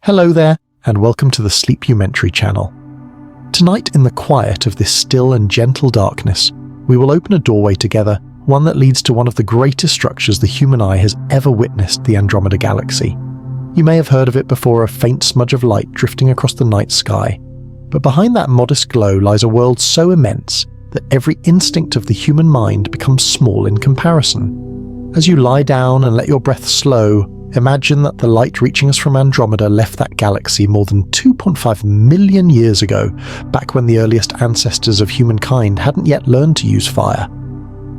Hello there, and welcome to the Sleepumentary channel. Tonight, in the quiet of this still and gentle darkness, we will open a doorway together, one that leads to one of the greatest structures the human eye has ever witnessed, the Andromeda Galaxy. You may have heard of it before, a faint smudge of light drifting across the night sky. But behind that modest glow lies a world so immense that every instinct of the human mind becomes small in comparison. As you lie down and let your breath slow, imagine that the light reaching us from Andromeda left that galaxy more than 2.5 million years ago, back when the earliest ancestors of humankind hadn't yet learned to use fire.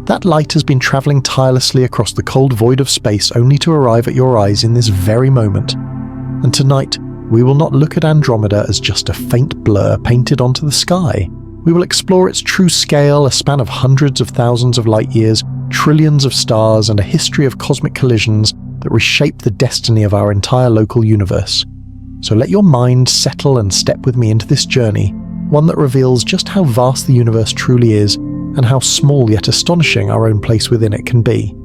That light has been travelling tirelessly across the cold void of space only to arrive at your eyes in this very moment. And tonight, we will not look at Andromeda as just a faint blur painted onto the sky. We will explore its true scale, a span of hundreds of thousands of light years, trillions of stars, and a history of cosmic collisions that reshape the destiny of our entire local universe. So let your mind settle and step with me into this journey, one that reveals just how vast the universe truly is and how small yet astonishing our own place within it can be.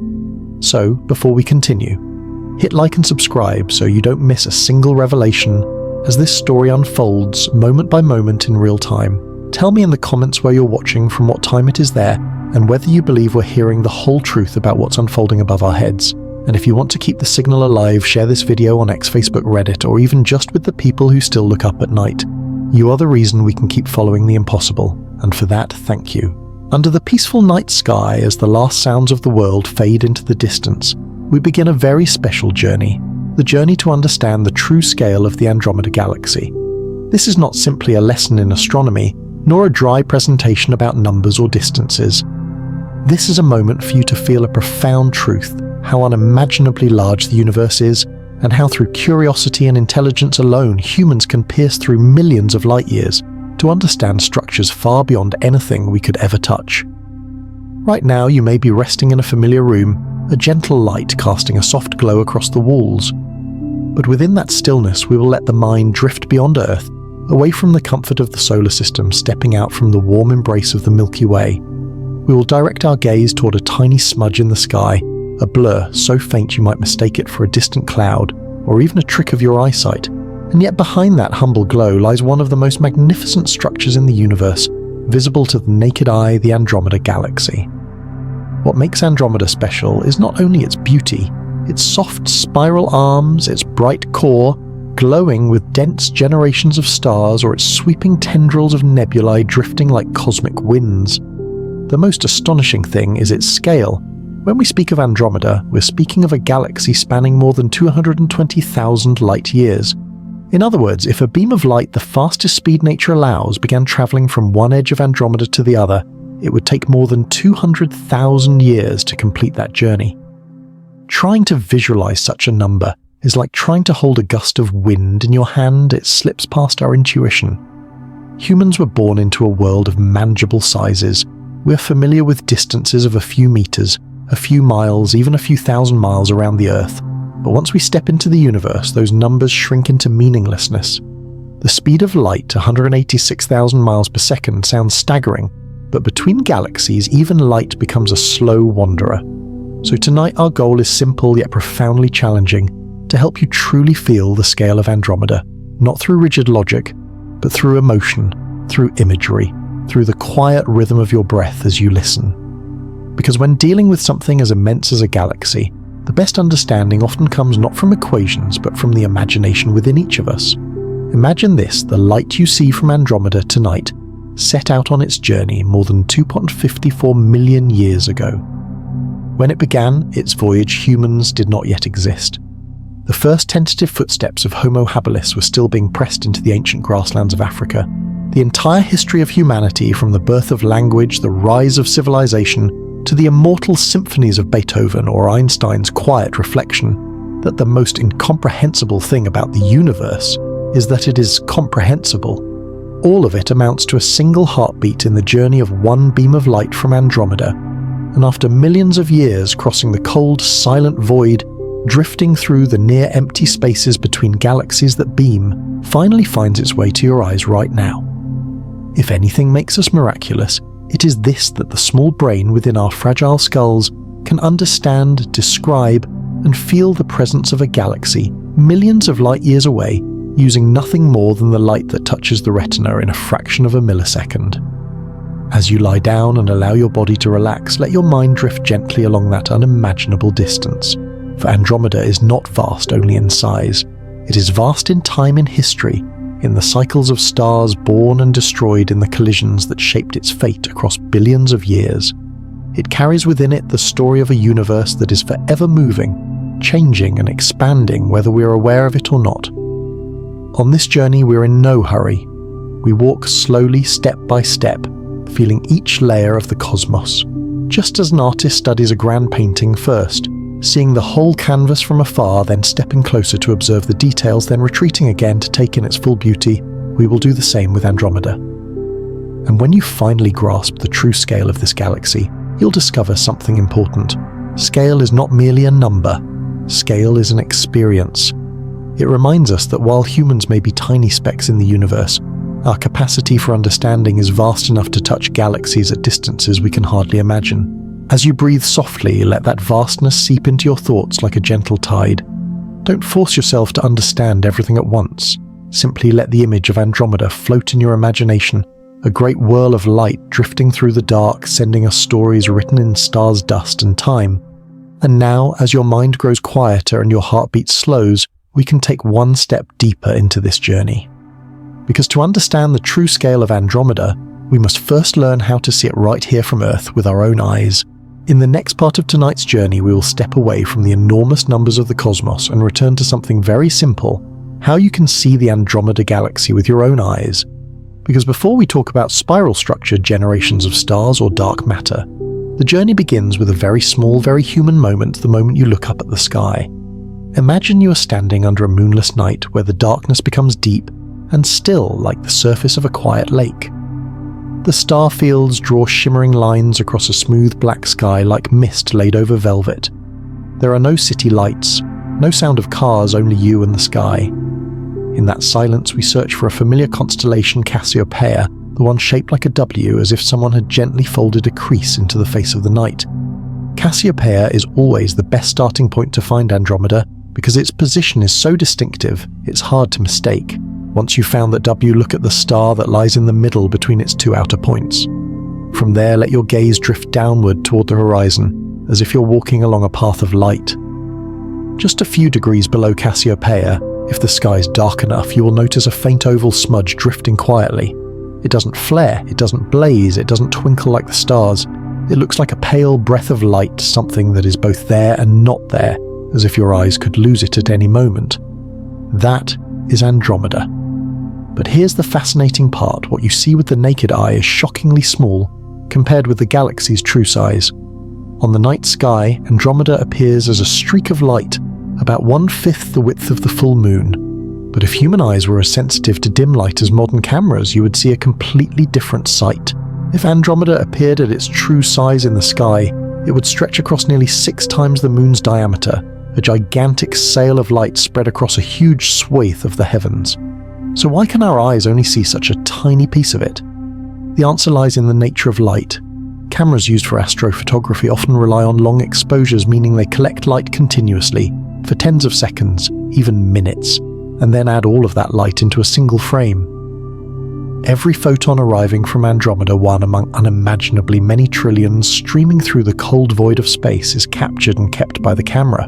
So, before we continue, hit like and subscribe so you don't miss a single revelation as this story unfolds moment by moment in real time. Tell me in the comments where you're watching, from what time it is there, and whether you believe we're hearing the whole truth about what's unfolding above our heads. And if you want to keep the signal alive, share this video on X, Facebook, Reddit, or even just with the people who still look up at night. You are the reason we can keep following the impossible, and for that, thank you. Under the peaceful night sky, as the last sounds of the world fade into the distance, we begin a very special journey, the journey to understand the true scale of the Andromeda Galaxy. This is not simply a lesson in astronomy, nor a dry presentation about numbers or distances. This is a moment for you to feel a profound truth, how unimaginably large the universe is, and how through curiosity and intelligence alone humans can pierce through millions of light years to understand structures far beyond anything we could ever touch. Right now you may be resting in a familiar room, a gentle light casting a soft glow across the walls. But within that stillness we will let the mind drift beyond Earth, away from the comfort of the solar system, stepping out from the warm embrace of the Milky Way. We will direct our gaze toward a tiny smudge in the sky, a blur so faint you might mistake it for a distant cloud, or even a trick of your eyesight. And yet behind that humble glow lies one of the most magnificent structures in the universe, visible to the naked eye, the Andromeda Galaxy. What makes Andromeda special is not only its beauty, its soft spiral arms, its bright core, glowing with dense generations of stars, or its sweeping tendrils of nebulae drifting like cosmic winds. The most astonishing thing is its scale. When we speak of Andromeda, we're speaking of a galaxy spanning more than 220,000 light years. In other words, if a beam of light the fastest speed nature allows began travelling from one edge of Andromeda to the other, it would take more than 200,000 years to complete that journey. Trying to visualize such a number is like trying to hold a gust of wind in your hand. It slips past our intuition. Humans were born into a world of manageable sizes. We're familiar with distances of a few meters, a few miles, even a few thousand miles around the Earth. But once we step into the universe, those numbers shrink into meaninglessness. The speed of light, 186,000 miles per second, sounds staggering, but between galaxies, even light becomes a slow wanderer. So tonight our goal is simple yet profoundly challenging, to help you truly feel the scale of Andromeda, not through rigid logic, but through emotion, through imagery, through the quiet rhythm of your breath as you listen. Because when dealing with something as immense as a galaxy, the best understanding often comes not from equations but from the imagination within each of us. Imagine this: the light you see from Andromeda tonight set out on its journey more than 2.54 million years ago. When it began its voyage, humans did not yet exist. The first tentative footsteps of Homo habilis were still being pressed into the ancient grasslands of Africa. The entire history of humanity, from the birth of language, the rise of civilization, to the immortal symphonies of Beethoven or Einstein's quiet reflection, that the most incomprehensible thing about the universe is that it is comprehensible. All of it amounts to a single heartbeat in the journey of one beam of light from Andromeda, and after millions of years crossing the cold, silent void, drifting through the near-empty spaces between galaxies that beam, finally finds its way to your eyes right now. If anything makes us miraculous, it is this: that the small brain within our fragile skulls can understand, describe, and feel the presence of a galaxy millions of light years away using nothing more than the light that touches the retina in a fraction of a millisecond. As you lie down and allow your body to relax, let your mind drift gently along that unimaginable distance. For Andromeda is not vast only in size. It is vast in time, in history, in the cycles of stars born and destroyed in the collisions that shaped its fate across billions of years. It carries within it the story of a universe that is forever moving, changing and expanding whether we are aware of it or not. On this journey we're in no hurry. We walk slowly, step by step, feeling each layer of the cosmos, just as an artist studies a grand painting first, seeing the whole canvas from afar, then stepping closer to observe the details, then retreating again to take in its full beauty. We will do the same with Andromeda. And when you finally grasp the true scale of this galaxy, you'll discover something important. Scale is not merely a number. Scale is an experience. It reminds us that while humans may be tiny specks in the universe, our capacity for understanding is vast enough to touch galaxies at distances we can hardly imagine. As you breathe softly, let that vastness seep into your thoughts like a gentle tide. Don't force yourself to understand everything at once. Simply let the image of Andromeda float in your imagination, a great whirl of light drifting through the dark, sending us stories written in stars' dust and time. And now, as your mind grows quieter and your heartbeat slows, we can take one step deeper into this journey. Because to understand the true scale of Andromeda, we must first learn how to see it right here from Earth with our own eyes. In the next part of tonight's journey, we will step away from the enormous numbers of the cosmos and return to something very simple: how you can see the Andromeda Galaxy with your own eyes. Because before we talk about spiral structure, generations of stars, or dark matter, the journey begins with a very small, very human moment, the moment you look up at the sky. Imagine you are standing under a moonless night where the darkness becomes deep and still like the surface of a quiet lake. The star fields draw shimmering lines across a smooth black sky like mist laid over velvet. There are no city lights, no sound of cars, only you and the sky. In that silence we search for a familiar constellation, Cassiopeia, the one shaped like a W, as if someone had gently folded a crease into the face of the night. Cassiopeia is always the best starting point to find Andromeda because its position is so distinctive it's hard to mistake. Once you've found that W, look at the star that lies in the middle between its two outer points. From there, let your gaze drift downward toward the horizon, as if you're walking along a path of light. Just a few degrees below Cassiopeia, if the sky is dark enough, you will notice a faint oval smudge drifting quietly. It doesn't flare, it doesn't blaze, it doesn't twinkle like the stars. It looks like a pale breath of light, something that is both there and not there, as if your eyes could lose it at any moment. That is Andromeda. But here's the fascinating part: what you see with the naked eye is shockingly small compared with the galaxy's true size. On the night sky, Andromeda appears as a streak of light, about 1/5 the width of the full moon. But if human eyes were as sensitive to dim light as modern cameras, you would see a completely different sight. If Andromeda appeared at its true size in the sky, it would stretch across nearly 6 times the moon's diameter, a gigantic sail of light spread across a huge swathe of the heavens. So why can our eyes only see such a tiny piece of it? The answer lies in the nature of light. Cameras used for astrophotography often rely on long exposures, meaning they collect light continuously, for tens of seconds, even minutes, and then add all of that light into a single frame. Every photon arriving from Andromeda, one among unimaginably many trillions streaming through the cold void of space, is captured and kept by the camera.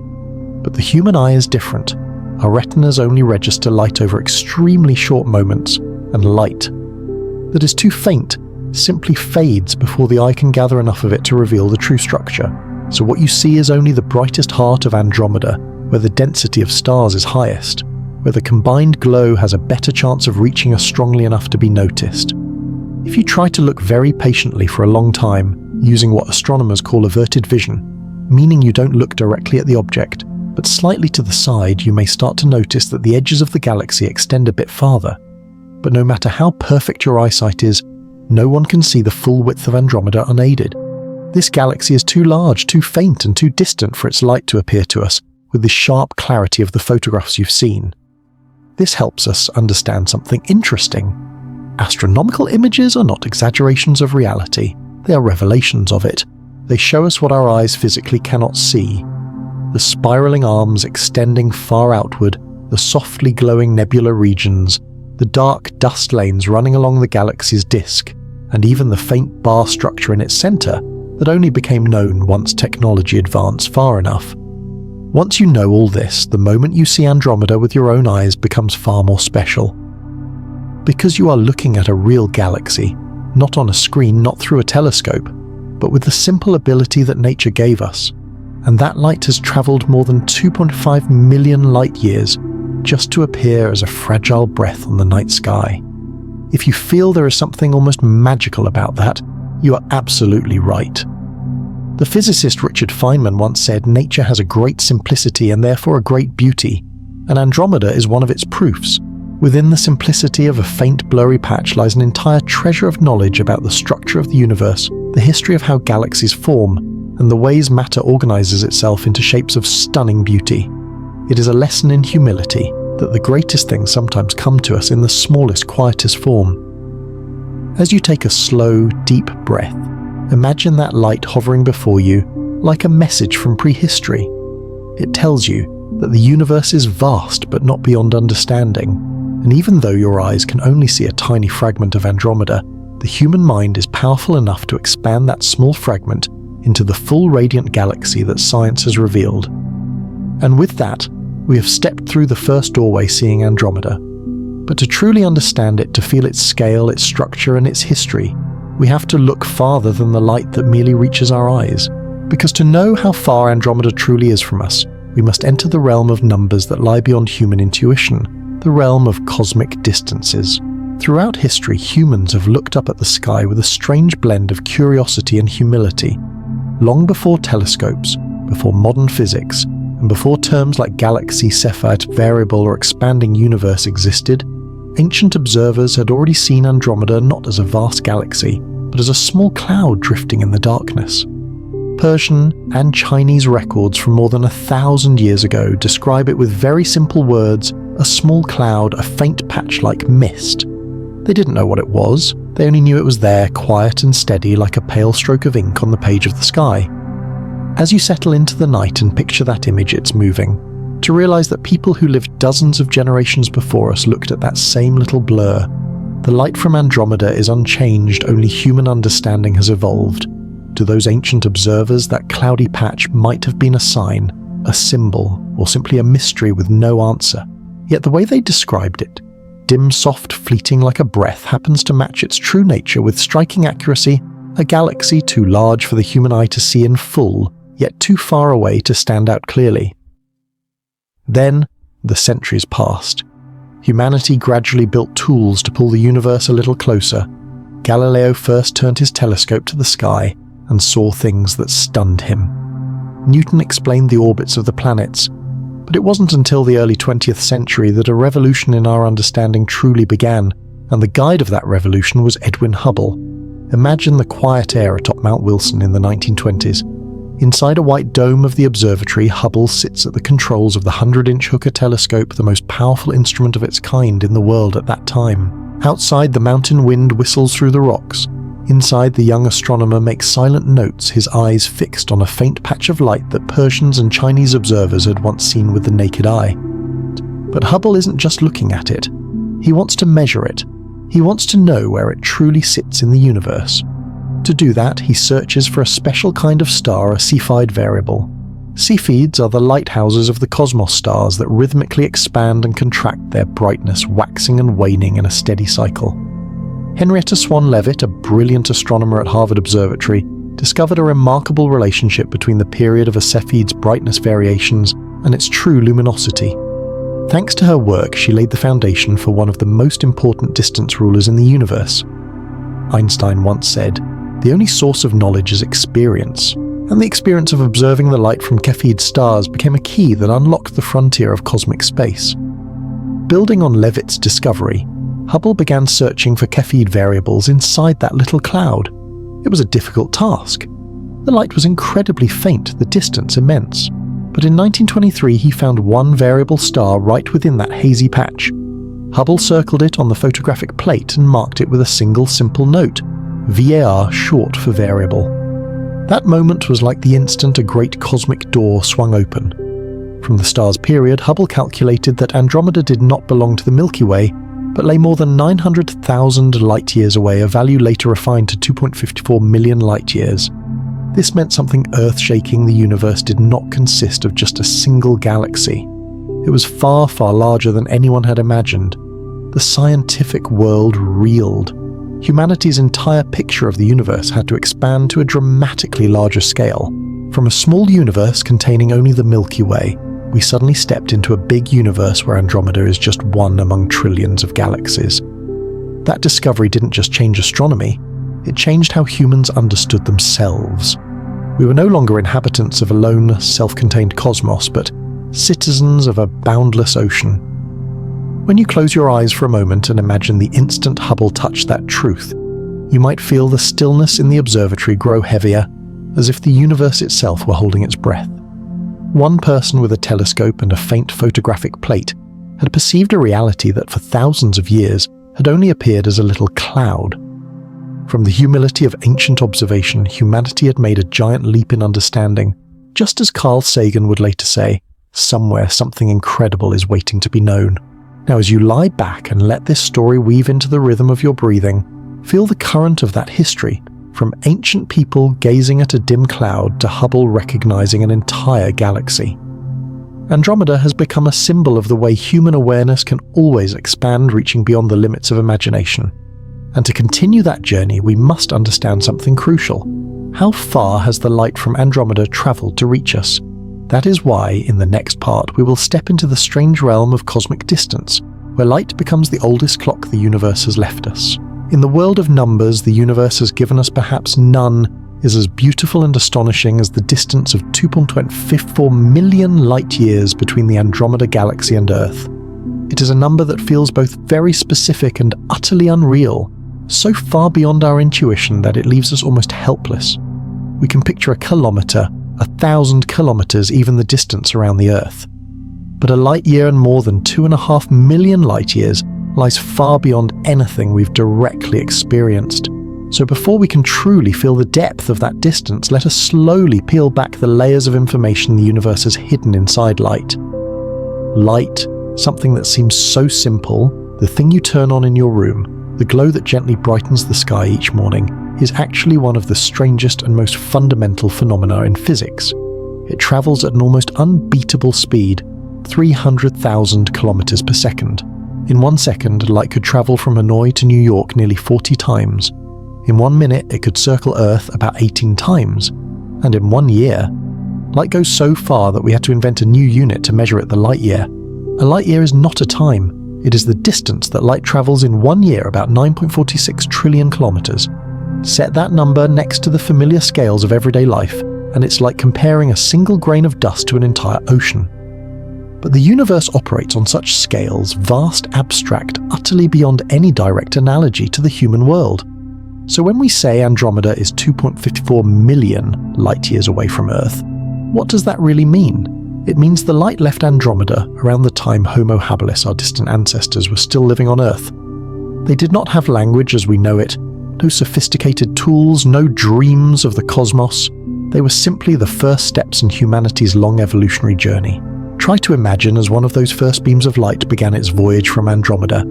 But the human eye is different. Our retinas only register light over extremely short moments, and light that is too faint simply fades before the eye can gather enough of it to reveal the true structure. So what you see is only the brightest heart of Andromeda, where the density of stars is highest, where the combined glow has a better chance of reaching us strongly enough to be noticed. If you try to look very patiently for a long time, using what astronomers call averted vision, meaning you don't look directly at the object, but slightly to the side, you may start to notice that the edges of the galaxy extend a bit farther. But no matter how perfect your eyesight is, no one can see the full width of Andromeda unaided. This galaxy is too large, too faint, and too distant for its light to appear to us with the sharp clarity of the photographs you've seen. This helps us understand something interesting. Astronomical images are not exaggerations of reality, they are revelations of it. They show us what our eyes physically cannot see. The spiraling arms extending far outward, the softly glowing nebula regions, the dark dust lanes running along the galaxy's disk, and even the faint bar structure in its center that only became known once technology advanced far enough. Once you know all this, the moment you see Andromeda with your own eyes becomes far more special. Because you are looking at a real galaxy, not on a screen, not through a telescope, but with the simple ability that nature gave us. And that light has traveled more than 2.5 million light years just to appear as a fragile breath on the night sky. If you feel there is something almost magical about that, you are absolutely right. The physicist Richard Feynman once said nature has a great simplicity and therefore a great beauty, and Andromeda is one of its proofs. Within the simplicity of a faint blurry patch lies an entire treasure of knowledge about the structure of the universe, the history of how galaxies form, and the ways matter organizes itself into shapes of stunning beauty. It is a lesson in humility, that the greatest things sometimes come to us in the smallest, quietest form. As you take a slow, deep breath, imagine that light hovering before you like a message from prehistory. It tells you that the universe is vast but not beyond understanding, and even though your eyes can only see a tiny fragment of Andromeda, the human mind is powerful enough to expand that small fragment into the full radiant galaxy that science has revealed. And with that, we have stepped through the first doorway seeing Andromeda. But to truly understand it, to feel its scale, its structure, and its history, we have to look farther than the light that merely reaches our eyes. Because to know how far Andromeda truly is from us, we must enter the realm of numbers that lie beyond human intuition, the realm of cosmic distances. Throughout history, humans have looked up at the sky with a strange blend of curiosity and humility. Long before telescopes, before modern physics, and before terms like galaxy, Cepheid, variable, or expanding universe existed, ancient observers had already seen Andromeda not as a vast galaxy, but as a small cloud drifting in the darkness. Persian and Chinese records from more than 1,000 years ago describe it with very simple words: a small cloud, a faint patch like mist. They didn't know what it was, they only knew it was there, quiet and steady like a pale stroke of ink on the page of the sky. As you settle into the night and picture that image, it's moving, to realize that people who lived dozens of generations before us looked at that same little blur. The light from Andromeda is unchanged, only human understanding has evolved. To those ancient observers, that cloudy patch might have been a sign, a symbol, or simply a mystery with no answer. Yet the way they described it, dim, soft, fleeting like a breath, happens to match its true nature with striking accuracy, a galaxy too large for the human eye to see in full, yet too far away to stand out clearly. Then, the centuries passed. Humanity gradually built tools to pull the universe a little closer. Galileo first turned his telescope to the sky and saw things that stunned him. Newton explained the orbits of the planets, but it wasn't until the early 20th century that a revolution in our understanding truly began, and the guide of that revolution was Edwin Hubble. Imagine the quiet air atop Mount Wilson in the 1920s. Inside a white dome of the observatory, Hubble sits at the controls of the 100-inch Hooker telescope, the most powerful instrument of its kind in the world at that time. Outside, the mountain wind whistles through the rocks. Inside, the young astronomer makes silent notes, his eyes fixed on a faint patch of light that Persians and Chinese observers had once seen with the naked eye. But Hubble isn't just looking at it. He wants to measure it. He wants to know where it truly sits in the universe. To do that, he searches for a special kind of star, a Cepheid variable. Cepheids are the lighthouses of the cosmos stars that rhythmically expand and contract, their brightness waxing and waning in a steady cycle. Henrietta Swan Leavitt, a brilliant astronomer at Harvard Observatory, discovered a remarkable relationship between the period of a Cepheid's brightness variations and its true luminosity. Thanks to her work, she laid the foundation for one of the most important distance rulers in the universe. Einstein once said, "The only source of knowledge is experience," and the experience of observing the light from Cepheid stars became a key that unlocked the frontier of cosmic space. Building on Leavitt's discovery, Hubble began searching for Cepheid variables inside that little cloud. It was a difficult task. The light was incredibly faint, the distance immense. But in 1923 he found one variable star right within that hazy patch. Hubble circled it on the photographic plate and marked it with a single simple note, VAR, short for variable. That moment was like the instant a great cosmic door swung open. From the star's period, Hubble calculated that Andromeda did not belong to the Milky Way, but lay more than 900,000 light-years away, a value later refined to 2.54 million light-years. This meant something earth-shaking: the universe did not consist of just a single galaxy. It was far, far larger than anyone had imagined. The scientific world reeled. Humanity's entire picture of the universe had to expand to a dramatically larger scale. From a small universe containing only the Milky Way, we suddenly stepped into a big universe where Andromeda is just one among trillions of galaxies. That discovery didn't just change astronomy, it changed how humans understood themselves. We were no longer inhabitants of a lone, self-contained cosmos, but citizens of a boundless ocean. When you close your eyes for a moment and imagine the instant Hubble touched that truth, you might feel the stillness in the observatory grow heavier, as if the universe itself were holding its breath. One person with a telescope and a faint photographic plate had perceived a reality that for thousands of years had only appeared as a little cloud. From the humility of ancient observation, humanity had made a giant leap in understanding. Just as Carl Sagan would later say, somewhere something incredible is waiting to be known. Now, as you lie back and let this story weave into the rhythm of your breathing, feel the current of that history, from ancient people gazing at a dim cloud to Hubble recognizing an entire galaxy. Andromeda has become a symbol of the way human awareness can always expand, reaching beyond the limits of imagination. And to continue that journey, we must understand something crucial. How far has the light from Andromeda traveled to reach us? That is why, in the next part, we will step into the strange realm of cosmic distance, where light becomes the oldest clock the universe has left us. In the world of numbers the universe has given us, perhaps none is as beautiful and astonishing as the distance of 2.54 million light-years between the Andromeda Galaxy and Earth. It is a number that feels both very specific and utterly unreal, so far beyond our intuition that it leaves us almost helpless. We can picture a kilometre, 1,000 kilometres, even the distance around the Earth. But a light-year and more than 2.5 million light-years lies far beyond anything we've directly experienced. So before we can truly feel the depth of that distance, let us slowly peel back the layers of information the universe has hidden inside light. Light, something that seems so simple, the thing you turn on in your room, the glow that gently brightens the sky each morning, is actually one of the strangest and most fundamental phenomena in physics. It travels at an almost unbeatable speed, 300,000 kilometers per second. In 1 second, light could travel from Hanoi to New York nearly 40 times. In 1 minute, it could circle Earth about 18 times. And in 1 year, light goes so far that we had to invent a new unit to measure it, the light year. A light year is not a time. It is the distance that light travels in 1 year, about 9.46 trillion kilometers. Set that number next to the familiar scales of everyday life, and it's like comparing a single grain of dust to an entire ocean. But the universe operates on such scales, vast, abstract, utterly beyond any direct analogy to the human world. So when we say Andromeda is 2.54 million light-years away from Earth, what does that really mean? It means the light left Andromeda around the time Homo habilis, our distant ancestors, were still living on Earth. They did not have language as we know it, no sophisticated tools, no dreams of the cosmos. They were simply the first steps in humanity's long evolutionary journey. Try to imagine as one of those first beams of light began its voyage from Andromeda.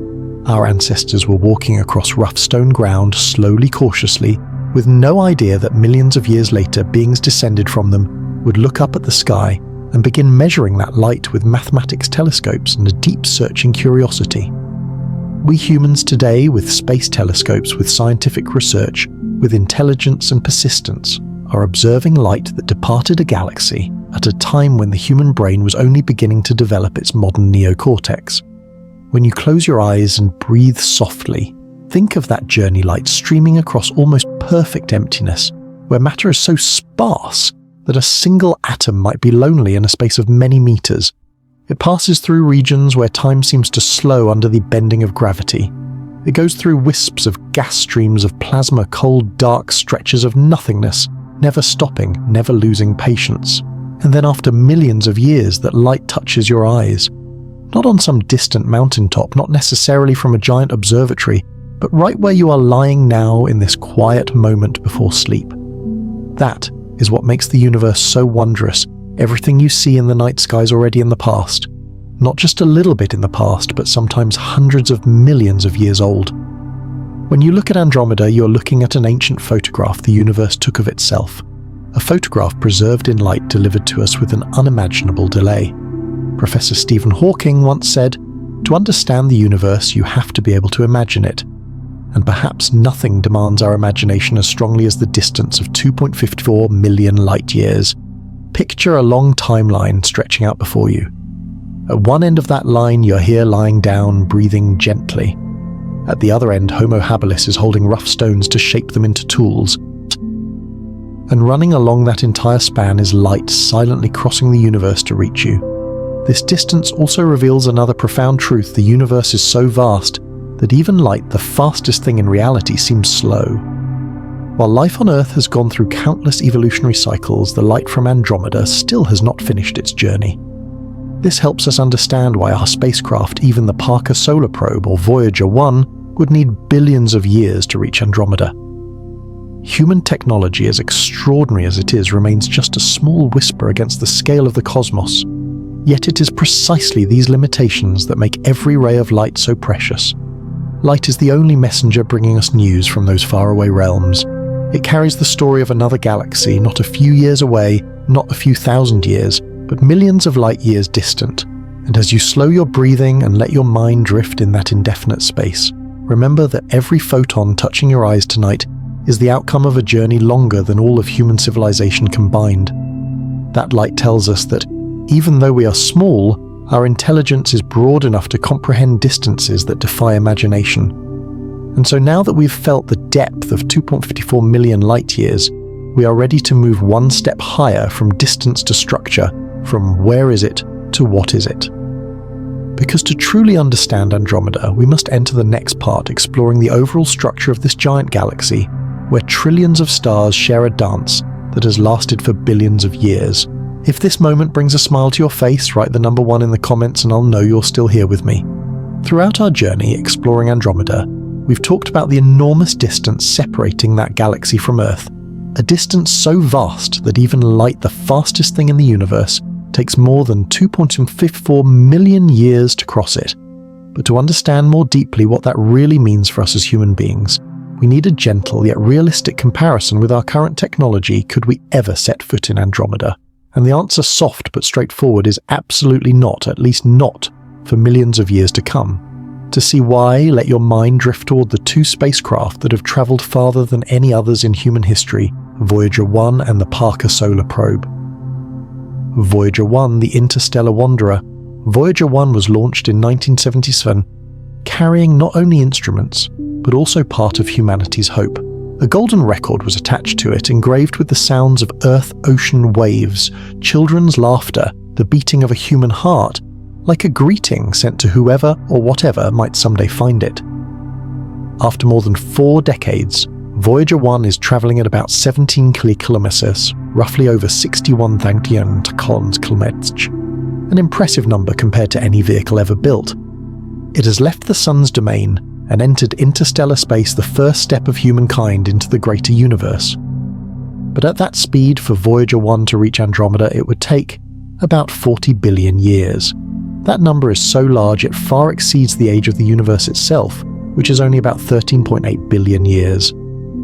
Our ancestors were walking across rough stone ground, slowly, cautiously, with no idea that millions of years later beings descended from them would look up at the sky and begin measuring that light with mathematics telescopes and a deep searching curiosity. We humans today, with space telescopes, with scientific research, with intelligence and persistence, are observing light that departed a galaxy at a time when the human brain was only beginning to develop its modern neocortex. When you close your eyes and breathe softly, think of that journey light streaming across almost perfect emptiness, where matter is so sparse that a single atom might be lonely in a space of many meters. It passes through regions where time seems to slow under the bending of gravity. It goes through wisps of gas streams of plasma, cold, dark stretches of nothingness, never stopping, never losing patience. And then after millions of years, that light touches your eyes. Not on some distant mountaintop, not necessarily from a giant observatory, but right where you are lying now in this quiet moment before sleep. That is what makes the universe so wondrous, Everything you see in the night sky is already in the past. Not just a little bit in the past, but sometimes hundreds of millions of years old. When you look at Andromeda, you're looking at an ancient photograph the universe took of itself. A photograph preserved in light delivered to us with an unimaginable delay. Professor Stephen Hawking once said, "To understand the universe, you have to be able to imagine it." And perhaps nothing demands our imagination as strongly as the distance of 2.54 million light years. Picture a long timeline stretching out before you. At one end of that line, you're here lying down, breathing gently. At the other end, Homo habilis is holding rough stones to shape them into tools. And running along that entire span is light silently crossing the universe to reach you. This distance also reveals another profound truth: the universe is so vast that even light, the fastest thing in reality, seems slow. While life on Earth has gone through countless evolutionary cycles, the light from Andromeda still has not finished its journey. This helps us understand why our spacecraft, even the Parker Solar Probe or Voyager 1, would need billions of years to reach Andromeda. Human technology, as extraordinary as it is, remains just a small whisper against the scale of the cosmos. Yet it is precisely these limitations that make every ray of light so precious. Light is the only messenger bringing us news from those faraway realms. It carries the story of another galaxy, not a few years away, not a few thousand years, but millions of light years distant. And as you slow your breathing and let your mind drift in that indefinite space, remember that every photon touching your eyes tonight is the outcome of a journey longer than all of human civilization combined. That light tells us that, even though we are small, our intelligence is broad enough to comprehend distances that defy imagination. And so now that we've felt the depth of 2.54 million light years, we are ready to move one step higher from distance to structure, from where is it to what is it. Because to truly understand Andromeda, we must enter the next part, exploring the overall structure of this giant galaxy, where trillions of stars share a dance that has lasted for billions of years. If this moment brings a smile to your face, write the number 1 in the comments and I'll know you're still here with me. Throughout our journey exploring Andromeda, we've talked about the enormous distance separating that galaxy from Earth, a distance so vast that even light, the fastest thing in the universe, takes more than 2.54 million years to cross it. But to understand more deeply what that really means for us as human beings, we need a gentle yet realistic comparison with our current technology. Could we ever set foot in Andromeda? And the answer, soft but straightforward, is absolutely not, at least not for millions of years to come. To see why, let your mind drift toward the 2 spacecraft that have traveled farther than any others in human history, Voyager 1 and the Parker Solar Probe. Voyager 1, the interstellar wanderer. Voyager 1 was launched in 1977, carrying not only instruments, but also part of humanity's hope. A golden record was attached to it, engraved with the sounds of Earth-ocean waves, children's laughter, the beating of a human heart, like a greeting sent to whoever or whatever might someday find it. After more than 4 decades, Voyager 1 is traveling at about 17 kilometers, roughly over 61,000 kilometers, an impressive number compared to any vehicle ever built. It has left the Sun's domain and entered interstellar space, the first step of humankind into the greater universe. But at that speed, for Voyager 1 to reach Andromeda, it would take about 40 billion years. That number is so large it far exceeds the age of the universe itself, which is only about 13.8 billion years.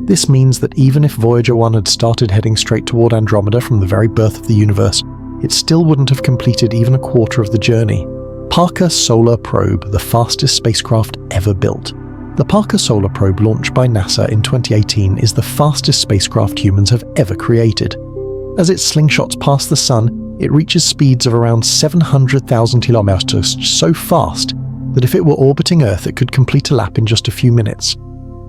This means that even if Voyager 1 had started heading straight toward Andromeda from the very birth of the universe, it still wouldn't have completed even a quarter of the journey. Parker Solar Probe, the fastest spacecraft ever built. The Parker Solar Probe, launched by NASA in 2018, is the fastest spacecraft humans have ever created. As it slingshots past the Sun, it reaches speeds of around 700,000 kilometers, so fast that if it were orbiting Earth it could complete a lap in just a few minutes.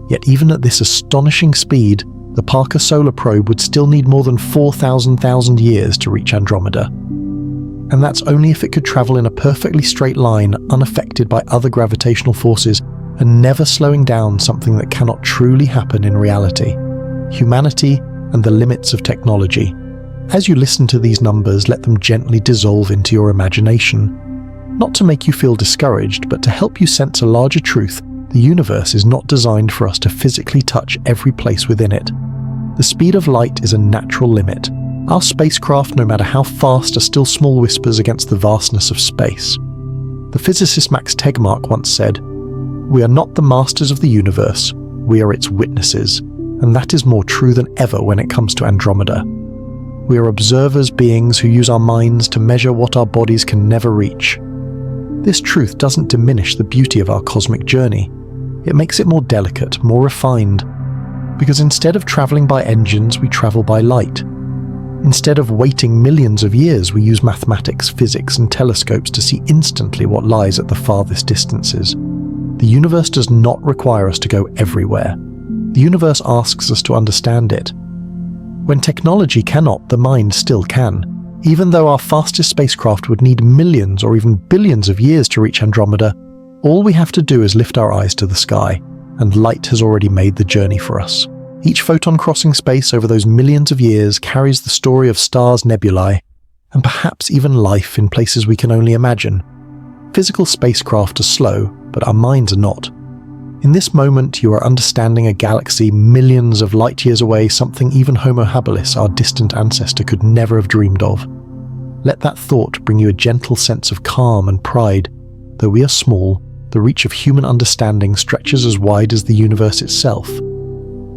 Yet even at this astonishing speed, the Parker Solar Probe would still need more than 4,000 years to reach Andromeda. And that's only if it could travel in a perfectly straight line, unaffected by other gravitational forces, and never slowing down, something that cannot truly happen in reality. Humanity and the limits of technology. As you listen to these numbers, let them gently dissolve into your imagination. Not to make you feel discouraged, but to help you sense a larger truth: the universe is not designed for us to physically touch every place within it. The speed of light is a natural limit, Our spacecraft, no matter how fast, are still small whispers against the vastness of space. The physicist Max Tegmark once said, "We are not the masters of the universe, we are its witnesses," and that is more true than ever when it comes to Andromeda. We are observers, beings who use our minds to measure what our bodies can never reach. This truth doesn't diminish the beauty of our cosmic journey. It makes it more delicate, more refined, because instead of traveling by engines, we travel by light. Instead of waiting millions of years, we use mathematics, physics, and telescopes to see instantly what lies at the farthest distances. The universe does not require us to go everywhere. The universe asks us to understand it. When technology cannot, the mind still can. Even though our fastest spacecraft would need millions or even billions of years to reach Andromeda, all we have to do is lift our eyes to the sky, and light has already made the journey for us. Each photon crossing space over those millions of years carries the story of stars, nebulae, and perhaps even life in places we can only imagine. Physical spacecraft are slow, but our minds are not. In this moment, you are understanding a galaxy millions of light years away, something even Homo habilis, our distant ancestor, could never have dreamed of. Let that thought bring you a gentle sense of calm and pride. Though we are small, the reach of human understanding stretches as wide as the universe itself.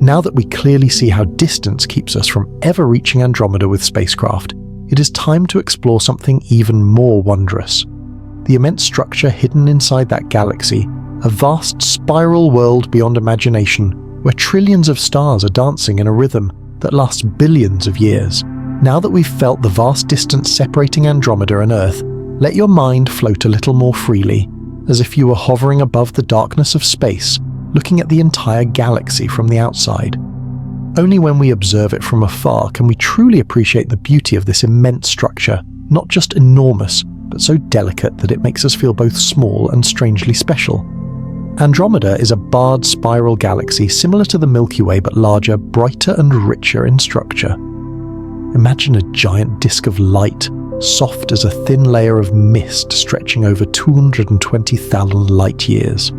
Now that we clearly see how distance keeps us from ever reaching Andromeda with spacecraft, it is time to explore something even more wondrous. The immense structure hidden inside that galaxy, a vast spiral world beyond imagination, where trillions of stars are dancing in a rhythm that lasts billions of years. Now that we've felt the vast distance separating Andromeda and Earth, let your mind float a little more freely, as if you were hovering above the darkness of space, looking at the entire galaxy from the outside. Only when we observe it from afar can we truly appreciate the beauty of this immense structure, not just enormous, but so delicate that it makes us feel both small and strangely special. Andromeda is a barred spiral galaxy similar to the Milky Way but larger, brighter and richer in structure. Imagine a giant disk of light, soft as a thin layer of mist stretching over 220,000 light years.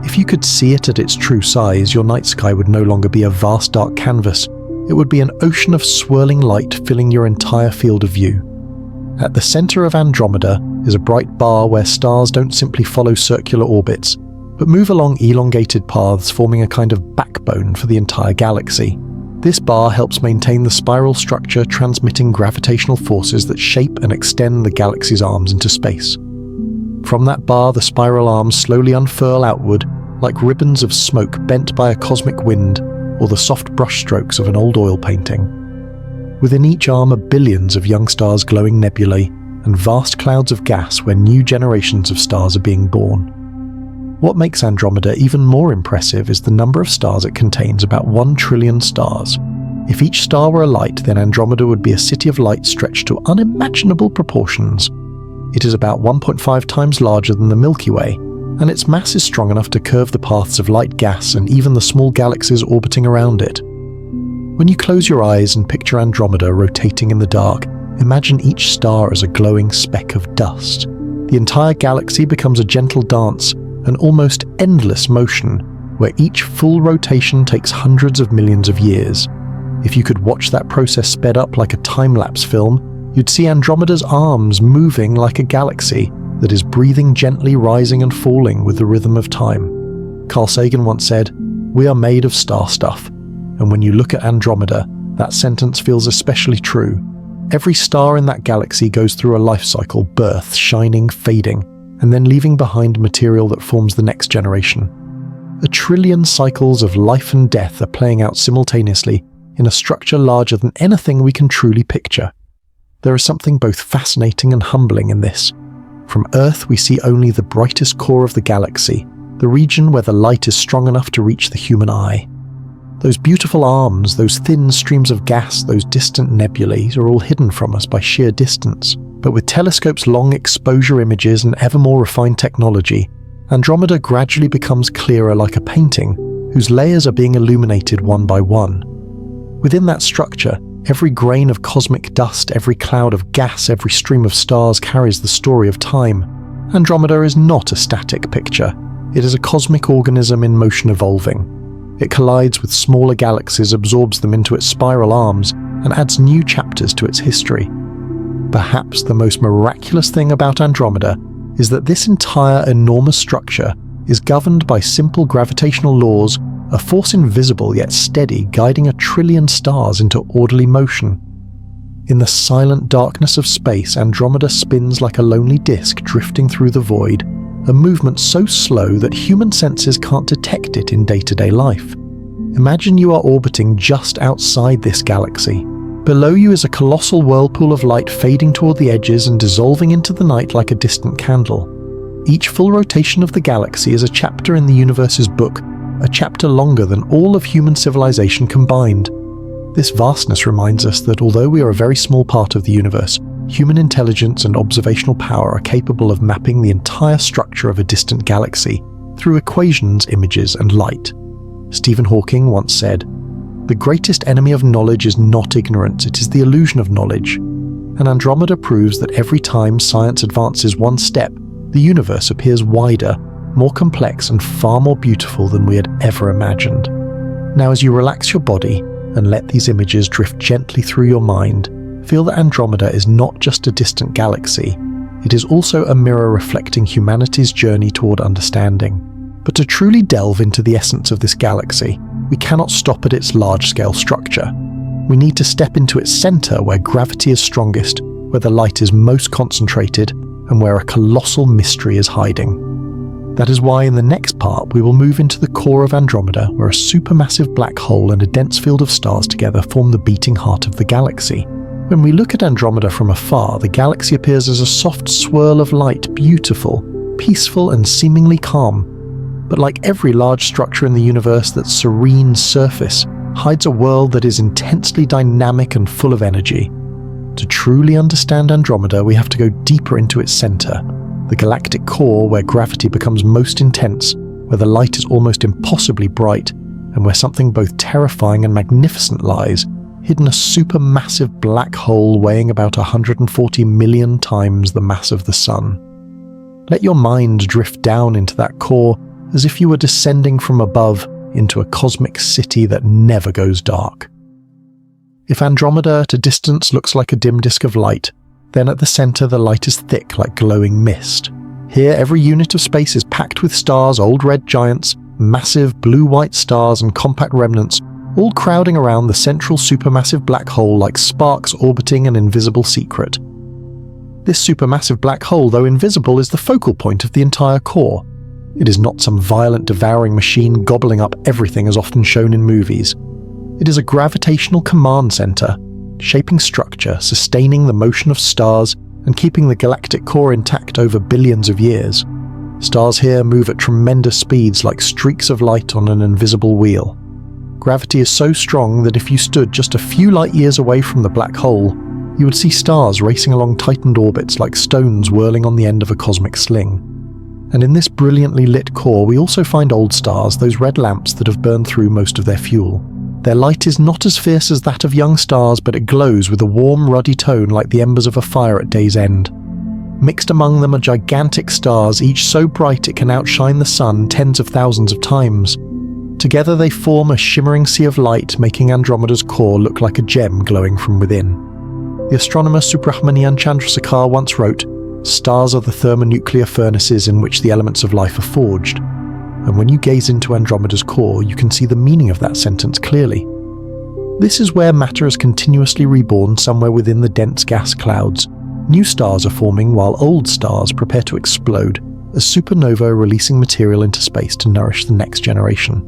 If you could see it at its true size, your night sky would no longer be a vast dark canvas. It would be an ocean of swirling light filling your entire field of view. At the center of Andromeda is a bright bar where stars don't simply follow circular orbits, but move along elongated paths forming a kind of backbone for the entire galaxy. This bar helps maintain the spiral structure, transmitting gravitational forces that shape and extend the galaxy's arms into space. From that bar, the spiral arms slowly unfurl outward, like ribbons of smoke bent by a cosmic wind or the soft brushstrokes of an old oil painting. Within each arm are billions of young stars glowing nebulae and vast clouds of gas where new generations of stars are being born. What makes Andromeda even more impressive is the number of stars it contains, about 1 trillion stars. If each star were a light, then Andromeda would be a city of light stretched to unimaginable proportions. It is about 1.5 times larger than the Milky Way, and its mass is strong enough to curve the paths of light gas and even the small galaxies orbiting around it. When you close your eyes and picture Andromeda rotating in the dark, imagine each star as a glowing speck of dust. The entire galaxy becomes a gentle dance, an almost endless motion, where each full rotation takes hundreds of millions of years. If you could watch that process sped up like a time-lapse film, you'd see Andromeda's arms moving like a galaxy that is breathing gently, rising and falling with the rhythm of time. Carl Sagan once said, "We are made of star stuff." And when you look at Andromeda, that sentence feels especially true. Every star in that galaxy goes through a life cycle, birth, shining, fading, and then leaving behind material that forms the next generation. 1 trillion cycles of life and death are playing out simultaneously in a structure larger than anything we can truly picture. There is something both fascinating and humbling in this. From Earth, we see only the brightest core of the galaxy, the region where the light is strong enough to reach the human eye. Those beautiful arms, those thin streams of gas, those distant nebulae are all hidden from us by sheer distance. But with telescopes' long exposure images and ever more refined technology, Andromeda gradually becomes clearer like a painting, whose layers are being illuminated one by one. Within that structure, every grain of cosmic dust, every cloud of gas, every stream of stars carries the story of time. Andromeda is not a static picture. It is a cosmic organism in motion, evolving. It collides with smaller galaxies, absorbs them into its spiral arms, and adds new chapters to its history. Perhaps the most miraculous thing about Andromeda is that this entire enormous structure is governed by simple gravitational laws, a force invisible yet steady guiding 1 trillion stars into orderly motion. In the silent darkness of space, Andromeda spins like a lonely disk drifting through the void, a movement so slow that human senses can't detect it in day-to-day life. Imagine you are orbiting just outside this galaxy. Below you is a colossal whirlpool of light fading toward the edges and dissolving into the night like a distant candle. Each full rotation of the galaxy is a chapter in the universe's book, a chapter longer than all of human civilization combined. This vastness reminds us that although we are a very small part of the universe, human intelligence and observational power are capable of mapping the entire structure of a distant galaxy through equations, images, and light. Stephen Hawking once said, "The greatest enemy of knowledge is not ignorance, it is the illusion of knowledge." And Andromeda proves that every time science advances one step, the universe appears wider, more complex, and far more beautiful than we had ever imagined. Now, as you relax your body and let these images drift gently through your mind, feel that Andromeda is not just a distant galaxy, it is also a mirror reflecting humanity's journey toward understanding. But to truly delve into the essence of this galaxy, we cannot stop at its large-scale structure. We need to step into its center where gravity is strongest, where the light is most concentrated, and where a colossal mystery is hiding. That is why in the next part we will move into the core of Andromeda, where a supermassive black hole and a dense field of stars together form the beating heart of the galaxy. When we look at Andromeda from afar, the galaxy appears as a soft swirl of light, beautiful, peaceful, and seemingly calm. But like every large structure in the universe, that serene surface hides a world that is intensely dynamic and full of energy. To truly understand Andromeda, we have to go deeper into its center, the galactic core where gravity becomes most intense, where the light is almost impossibly bright, and where something both terrifying and magnificent lies, hidden a supermassive black hole weighing about 140 million times the mass of the Sun. Let your mind drift down into that core as if you were descending from above into a cosmic city that never goes dark. If Andromeda at a distance looks like a dim disk of light, then at the center the light is thick like glowing mist. Here every unit of space is packed with stars, old red giants, massive blue-white stars and compact remnants, all crowding around the central supermassive black hole like sparks orbiting an invisible secret. This supermassive black hole, though invisible, is the focal point of the entire core. It is not some violent devouring machine gobbling up everything as often shown in movies. It is a gravitational command center, shaping structure, sustaining the motion of stars, and keeping the galactic core intact over billions of years. Stars here move at tremendous speeds like streaks of light on an invisible wheel. Gravity is so strong that if you stood just a few light years away from the black hole, you would see stars racing along tightened orbits like stones whirling on the end of a cosmic sling. And in this brilliantly lit core we also find old stars, those red lamps that have burned through most of their fuel. Their light is not as fierce as that of young stars, but it glows with a warm, ruddy tone like the embers of a fire at day's end. Mixed among them are gigantic stars, each so bright it can outshine the sun tens of thousands of times. Together they form a shimmering sea of light, making Andromeda's core look like a gem glowing from within. The astronomer Subrahmanian Chandrasekhar once wrote, "Stars are the thermonuclear furnaces in which the elements of life are forged." And when you gaze into Andromeda's core, you can see the meaning of that sentence clearly. This is where matter is continuously reborn somewhere within the dense gas clouds. New stars are forming while old stars prepare to explode, a supernova releasing material into space to nourish the next generation.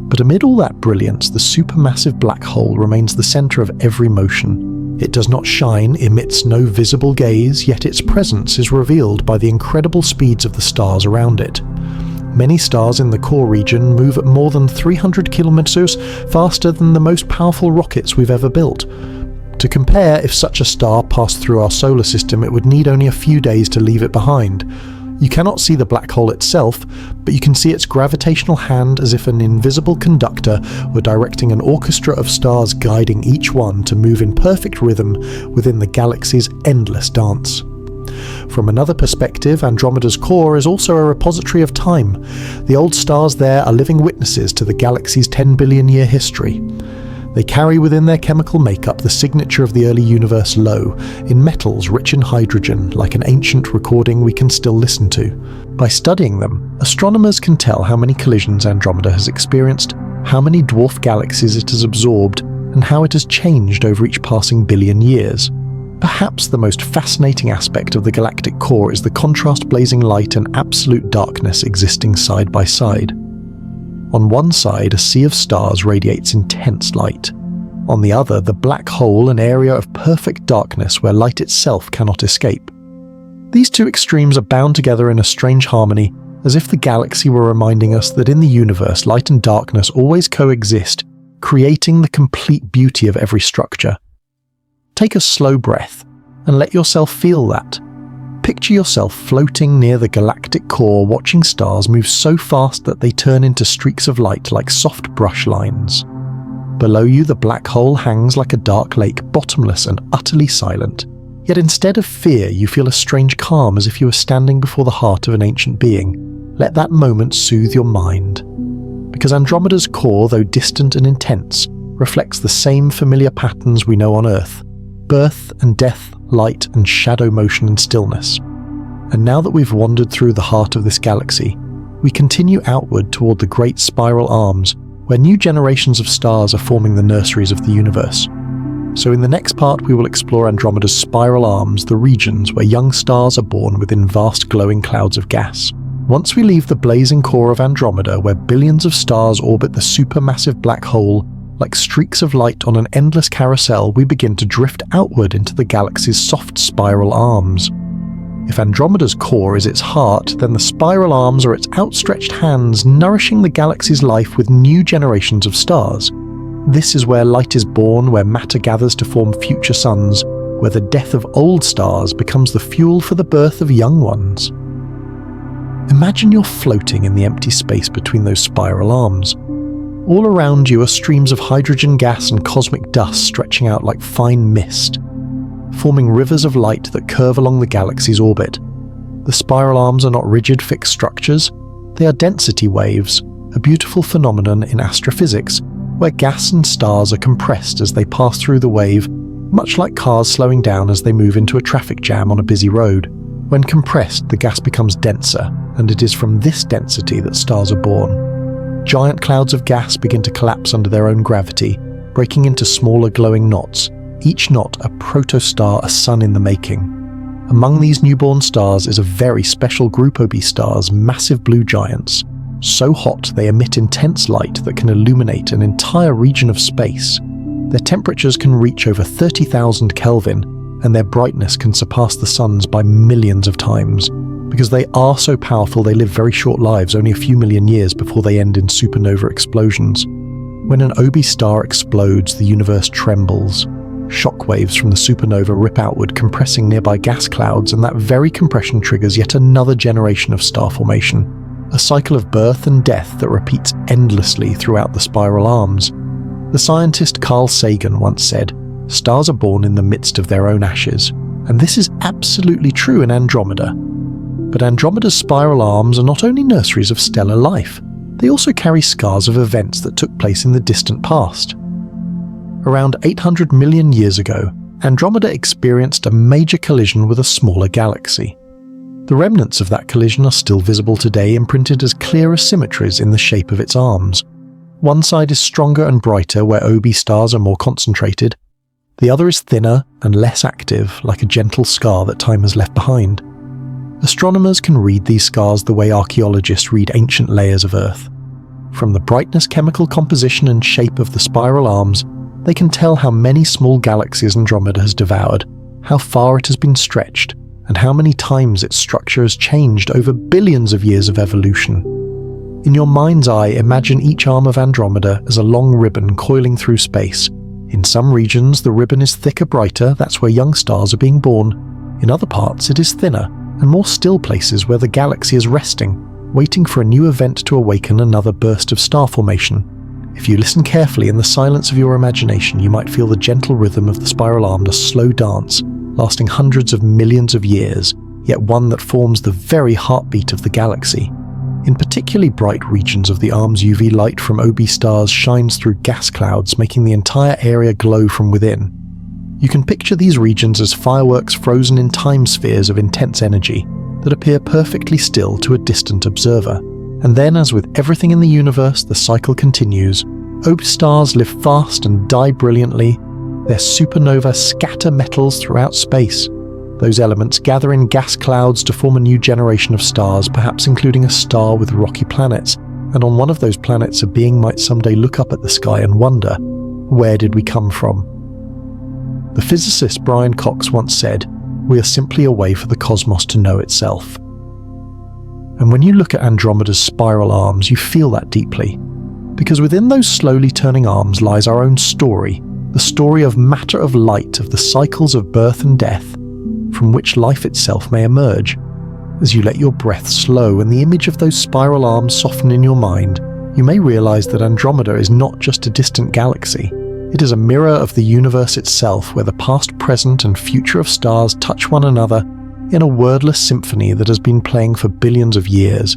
But amid all that brilliance, the supermassive black hole remains the center of every motion. It does not shine, emits no visible gaze, yet its presence is revealed by the incredible speeds of the stars around it. Many stars in the core region move at more than 300 kilometers faster than the most powerful rockets we've ever built. To compare, if such a star passed through our solar system, it would need only a few days to leave it behind. You cannot see the black hole itself, but you can see its gravitational hand as if an invisible conductor were directing an orchestra of stars, guiding each one to move in perfect rhythm within the galaxy's endless dance. From another perspective, Andromeda's core is also a repository of time. The old stars there are living witnesses to the galaxy's 10 billion year history. They carry within their chemical makeup the signature of the early universe low, in metals rich in hydrogen, like an ancient recording we can still listen to. By studying them, astronomers can tell how many collisions Andromeda has experienced, how many dwarf galaxies it has absorbed, and how it has changed over each passing billion years. Perhaps the most fascinating aspect of the galactic core is the contrast blazing light and absolute darkness existing side by side. On one side, a sea of stars radiates intense light. On the other, the black hole, an area of perfect darkness where light itself cannot escape. These two extremes are bound together in a strange harmony, as if the galaxy were reminding us that in the universe, light and darkness always coexist, creating the complete beauty of every structure. Take a slow breath and let yourself feel that. Picture yourself floating near the galactic core, watching stars move so fast that they turn into streaks of light like soft brush lines. Below you, the black hole hangs like a dark lake, bottomless and utterly silent. Yet instead of fear, you feel a strange calm, as if you were standing before the heart of an ancient being. Let that moment soothe your mind. Because Andromeda's core, though distant and intense, reflects the same familiar patterns we know on Earth: birth and death, light and shadow motion and stillness. And now that we've wandered through the heart of this galaxy, we continue outward toward the great spiral arms, where new generations of stars are forming the nurseries of the universe. So in the next part, we will explore Andromeda's spiral arms, the regions where young stars are born within vast glowing clouds of gas. Once we leave the blazing core of Andromeda, where billions of stars orbit the supermassive black hole, like streaks of light on an endless carousel, we begin to drift outward into the galaxy's soft spiral arms. If Andromeda's core is its heart, then the spiral arms are its outstretched hands, nourishing the galaxy's life with new generations of stars. This is where light is born, where matter gathers to form future suns, where the death of old stars becomes the fuel for the birth of young ones. Imagine you're floating in the empty space between those spiral arms. All around you are streams of hydrogen gas and cosmic dust stretching out like fine mist, forming rivers of light that curve along the galaxy's orbit. The spiral arms are not rigid, fixed structures. They are density waves, a beautiful phenomenon in astrophysics, where gas and stars are compressed as they pass through the wave, much like cars slowing down as they move into a traffic jam on a busy road. When compressed, the gas becomes denser, and it is from this density that stars are born. Giant clouds of gas begin to collapse under their own gravity, breaking into smaller glowing knots, each knot a protostar, a sun in the making. Among these newborn stars is a very special group of stars, massive blue giants. So hot they emit intense light that can illuminate an entire region of space. Their temperatures can reach over 30,000 Kelvin, and their brightness can surpass the sun's by millions of times. Because they are so powerful, they live very short lives, only a few million years before they end in supernova explosions. When an OB star explodes, the universe trembles. Shockwaves from the supernova rip outward, compressing nearby gas clouds, and that very compression triggers yet another generation of star formation. A cycle of birth and death that repeats endlessly throughout the spiral arms. The scientist Carl Sagan once said, "Stars are born in the midst of their own ashes." And this is absolutely true in Andromeda. But Andromeda's spiral arms are not only nurseries of stellar life, they also carry scars of events that took place in the distant past. Around 800 million years ago, Andromeda experienced a major collision with a smaller galaxy. The remnants of that collision are still visible today, imprinted as clear asymmetries in the shape of its arms. One side is stronger and brighter, where OB stars are more concentrated. The other is thinner and less active, like a gentle scar that time has left behind. Astronomers can read these scars the way archaeologists read ancient layers of Earth. From the brightness, chemical composition and shape of the spiral arms, they can tell how many small galaxies Andromeda has devoured, how far it has been stretched, and how many times its structure has changed over billions of years of evolution. In your mind's eye, imagine each arm of Andromeda as a long ribbon coiling through space. In some regions, the ribbon is thicker, brighter, that's where young stars are being born. In other parts, it is thinner, and more still places where the galaxy is resting, waiting for a new event to awaken another burst of star formation. If you listen carefully in the silence of your imagination, you might feel the gentle rhythm of the spiral arm, a slow dance, lasting hundreds of millions of years, yet one that forms the very heartbeat of the galaxy. In particularly bright regions of the arm's UV light from OB stars shines through gas clouds, making the entire area glow from within. You can picture these regions as fireworks frozen in time spheres of intense energy that appear perfectly still to a distant observer. And then, as with everything in the universe, the cycle continues. OB stars live fast and die brilliantly. Their supernovae scatter metals throughout space. Those elements gather in gas clouds to form a new generation of stars, perhaps including a star with rocky planets. And on one of those planets, a being might someday look up at the sky and wonder, where did we come from? The physicist Brian Cox once said, "We are simply a way for the cosmos to know itself." And when you look at Andromeda's spiral arms, you feel that deeply. Because within those slowly turning arms lies our own story, the story of matter of light, of the cycles of birth and death, from which life itself may emerge. As you let your breath slow and the image of those spiral arms soften in your mind, you may realize that Andromeda is not just a distant galaxy. It is a mirror of the universe itself, where the past, present, and future of stars touch one another in a wordless symphony that has been playing for billions of years.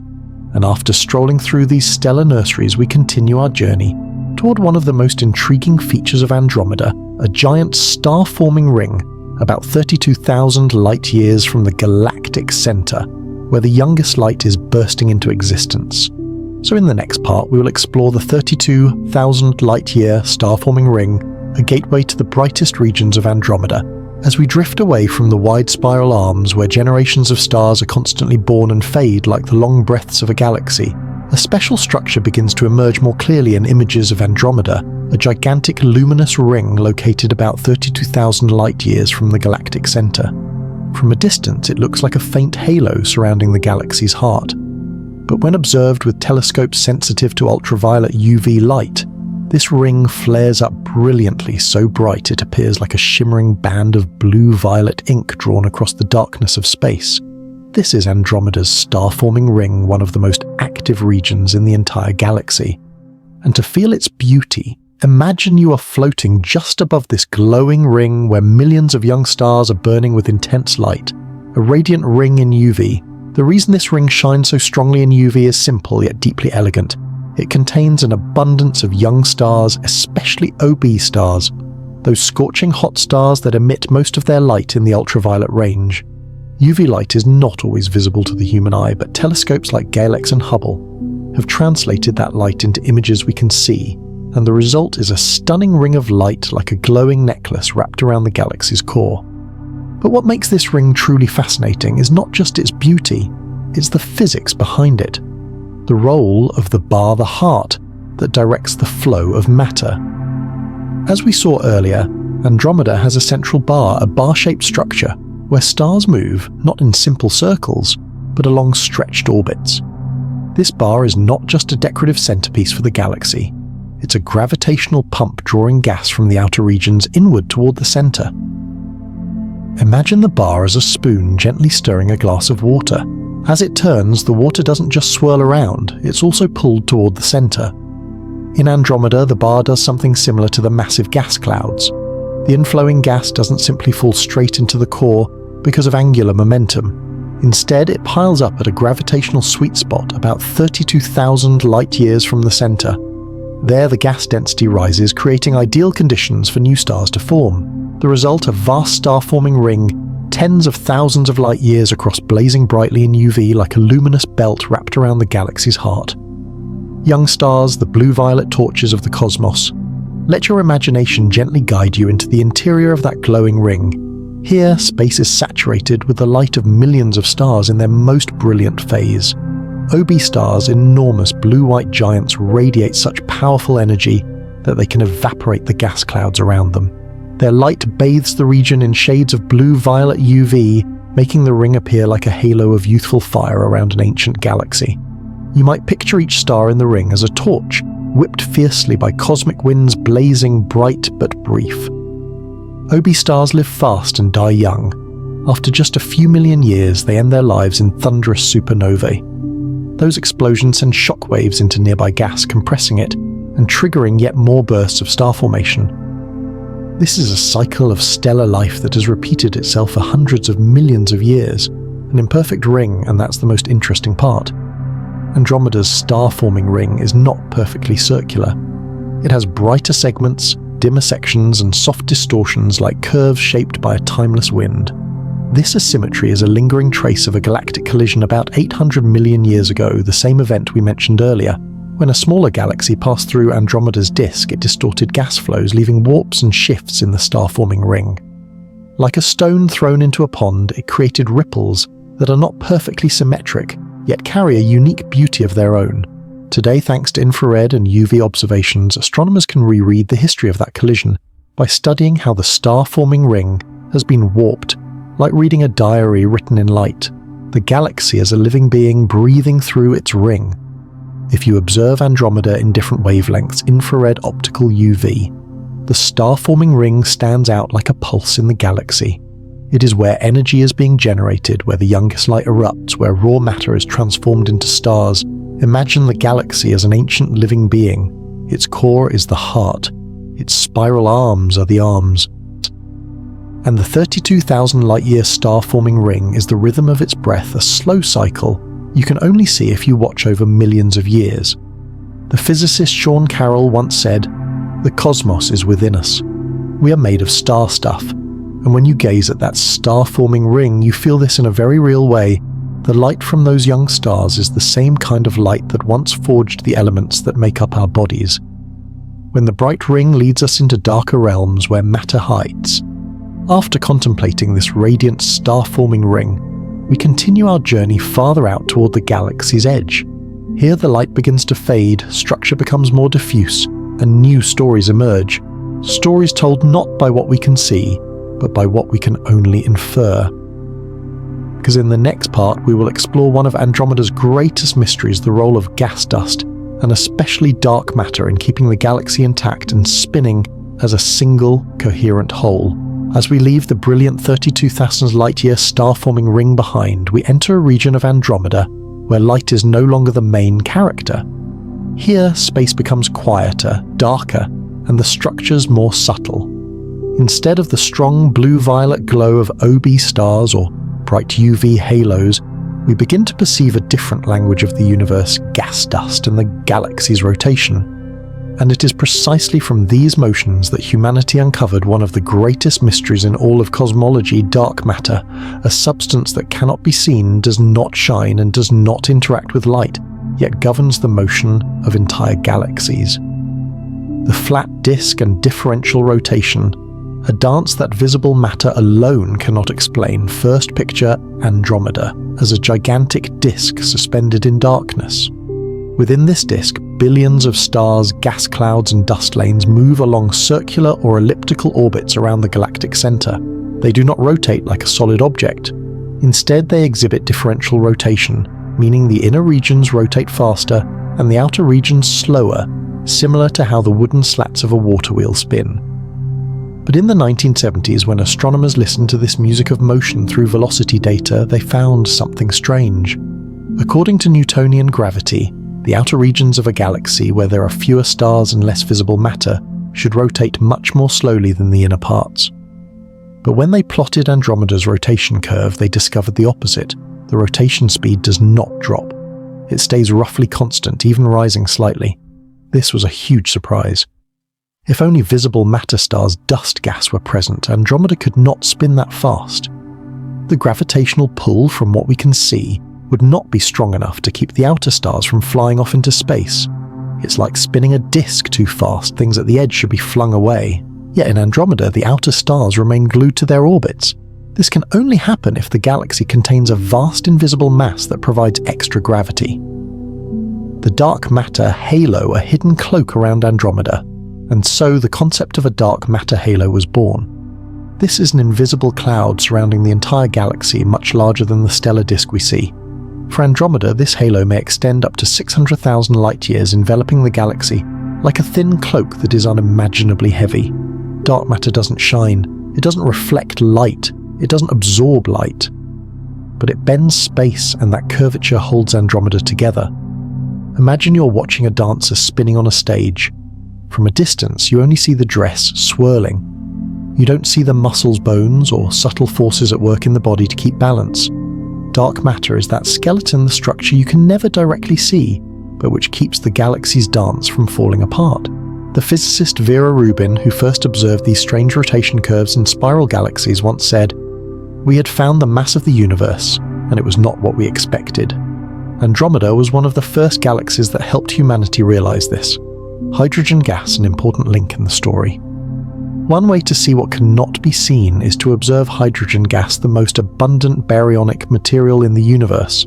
And after strolling through these stellar nurseries, we continue our journey toward one of the most intriguing features of Andromeda, a giant star-forming ring about 32,000 light-years from the galactic center, where the youngest light is bursting into existence. So in the next part, we will explore the 32,000 light-year star-forming ring, a gateway to the brightest regions of Andromeda, as we drift away from the wide spiral arms where generations of stars are constantly born and fade like the long breaths of a galaxy. A special structure begins to emerge more clearly in images of Andromeda, a gigantic luminous ring located about 32,000 light-years from the galactic center. From a distance, it looks like a faint halo surrounding the galaxy's heart. But when observed with telescopes sensitive to ultraviolet UV light, this ring flares up brilliantly, so bright it appears like a shimmering band of blue-violet ink drawn across the darkness of space. This is Andromeda's star-forming ring, one of the most active regions in the entire galaxy. And to feel its beauty, imagine you are floating just above this glowing ring where millions of young stars are burning with intense light, a radiant ring in UV. The reason this ring shines so strongly in UV is simple yet deeply elegant. It contains an abundance of young stars, especially OB stars, those scorching hot stars that emit most of their light in the ultraviolet range. UV light is not always visible to the human eye, but telescopes like Galaxy and Hubble have translated that light into images we can see, and the result is a stunning ring of light like a glowing necklace wrapped around the galaxy's core. But what makes this ring truly fascinating is not just its beauty, it's the physics behind it. The role of the bar, the heart, that directs the flow of matter. As we saw earlier, Andromeda has a central bar, a bar-shaped structure, where stars move not in simple circles, but along stretched orbits. This bar is not just a decorative centerpiece for the galaxy, it's a gravitational pump drawing gas from the outer regions inward toward the center. Imagine the bar as a spoon gently stirring a glass of water. As it turns, the water doesn't just swirl around, it's also pulled toward the center. In Andromeda, the bar does something similar to the massive gas clouds. The inflowing gas doesn't simply fall straight into the core because of angular momentum. Instead, it piles up at a gravitational sweet spot about 32,000 light-years from the center. There, the gas density rises, creating ideal conditions for new stars to form. The result, a vast star-forming ring, tens of thousands of light-years across, blazing brightly in UV like a luminous belt wrapped around the galaxy's heart. Young stars, the blue-violet torches of the cosmos. Let your imagination gently guide you into the interior of that glowing ring. Here, space is saturated with the light of millions of stars in their most brilliant phase. OB stars, enormous blue-white giants, radiate such powerful energy that they can evaporate the gas clouds around them. Their light bathes the region in shades of blue-violet UV, making the ring appear like a halo of youthful fire around an ancient galaxy. You might picture each star in the ring as a torch, whipped fiercely by cosmic winds, blazing bright but brief. OB stars live fast and die young. After just a few million years, they end their lives in thunderous supernovae. Those explosions send shockwaves into nearby gas, compressing it and triggering yet more bursts of star formation. This is a cycle of stellar life that has repeated itself for hundreds of millions of years, an imperfect ring, and that's the most interesting part. Andromeda's star-forming ring is not perfectly circular. It has brighter segments, dimmer sections, and soft distortions like curves shaped by a timeless wind. This asymmetry is a lingering trace of a galactic collision about 800 million years ago, the same event we mentioned earlier. When a smaller galaxy passed through Andromeda's disk, it distorted gas flows, leaving warps and shifts in the star-forming ring. Like a stone thrown into a pond, it created ripples that are not perfectly symmetric, yet carry a unique beauty of their own. Today, thanks to infrared and UV observations, astronomers can reread the history of that collision by studying how the star-forming ring has been warped, like reading a diary written in light. The galaxy is a living being breathing through its ring. If you observe Andromeda in different wavelengths, infrared, optical, UV, the star-forming ring stands out like a pulse in the galaxy. It is where energy is being generated, where the youngest light erupts, where raw matter is transformed into stars. Imagine the galaxy as an ancient living being. Its core is the heart. Its spiral arms are the arms. And the 32,000 light-year star-forming ring is the rhythm of its breath, a slow cycle you can only see if you watch over millions of years. The physicist Sean Carroll once said, "The cosmos is within us. We are made of star stuff. And when you gaze at that star-forming ring, you feel this in a very real way. The light from those young stars is the same kind of light that once forged the elements that make up our bodies. When the bright ring leads us into darker realms where matter hides." After contemplating this radiant star-forming ring, we continue our journey farther out toward the galaxy's edge. Here the light begins to fade, structure becomes more diffuse, and new stories emerge. Stories told not by what we can see, but by what we can only infer. Because in the next part we will explore one of Andromeda's greatest mysteries, the role of gas dust, and especially dark matter in keeping the galaxy intact and spinning as a single, coherent whole. As we leave the brilliant 32,000 light-year star-forming ring behind, we enter a region of Andromeda where light is no longer the main character. Here, space becomes quieter, darker, and the structures more subtle. Instead of the strong blue-violet glow of OB stars or bright UV halos, we begin to perceive a different language of the universe, gas dust, and the galaxy's rotation. And it is precisely from these motions that humanity uncovered one of the greatest mysteries in all of cosmology, dark matter, a substance that cannot be seen, does not shine, and does not interact with light, yet governs the motion of entire galaxies. The flat disk and differential rotation, a dance that visible matter alone cannot explain. First picture Andromeda as a gigantic disk suspended in darkness. Within this disk, billions of stars, gas clouds, and dust lanes move along circular or elliptical orbits around the galactic center. They do not rotate like a solid object. Instead, they exhibit differential rotation, meaning the inner regions rotate faster and the outer regions slower, similar to how the wooden slats of a water wheel spin. But in the 1970s, when astronomers listened to this music of motion through velocity data, they found something strange. According to Newtonian gravity, the outer regions of a galaxy, where there are fewer stars and less visible matter, should rotate much more slowly than the inner parts. But when they plotted Andromeda's rotation curve, they discovered the opposite. The rotation speed does not drop. It stays roughly constant, even rising slightly. This was a huge surprise. If only visible matter stars' dust gas were present, Andromeda could not spin that fast. The gravitational pull from what we can see would not be strong enough to keep the outer stars from flying off into space. It's like spinning a disk too fast, things at the edge should be flung away. Yet in Andromeda, the outer stars remain glued to their orbits. This can only happen if the galaxy contains a vast invisible mass that provides extra gravity. The dark matter halo, a hidden cloak around Andromeda, and so the concept of a dark matter halo was born. This is an invisible cloud surrounding the entire galaxy, much larger than the stellar disk we see. For Andromeda, this halo may extend up to 600,000 light-years, enveloping the galaxy like a thin cloak that is unimaginably heavy. Dark matter doesn't shine, it doesn't reflect light, it doesn't absorb light. But it bends space, and that curvature holds Andromeda together. Imagine you're watching a dancer spinning on a stage. From a distance, you only see the dress swirling. You don't see the muscles, bones, or subtle forces at work in the body to keep balance. Dark matter is that skeleton, the structure you can never directly see, but which keeps the galaxy's dance from falling apart. The physicist Vera Rubin, who first observed these strange rotation curves in spiral galaxies, once said, "We had found the mass of the universe, and it was not what we expected." Andromeda was one of the first galaxies that helped humanity realize this. Hydrogen gas, an important link in the story. One way to see what cannot be seen is to observe hydrogen gas, the most abundant baryonic material in the universe.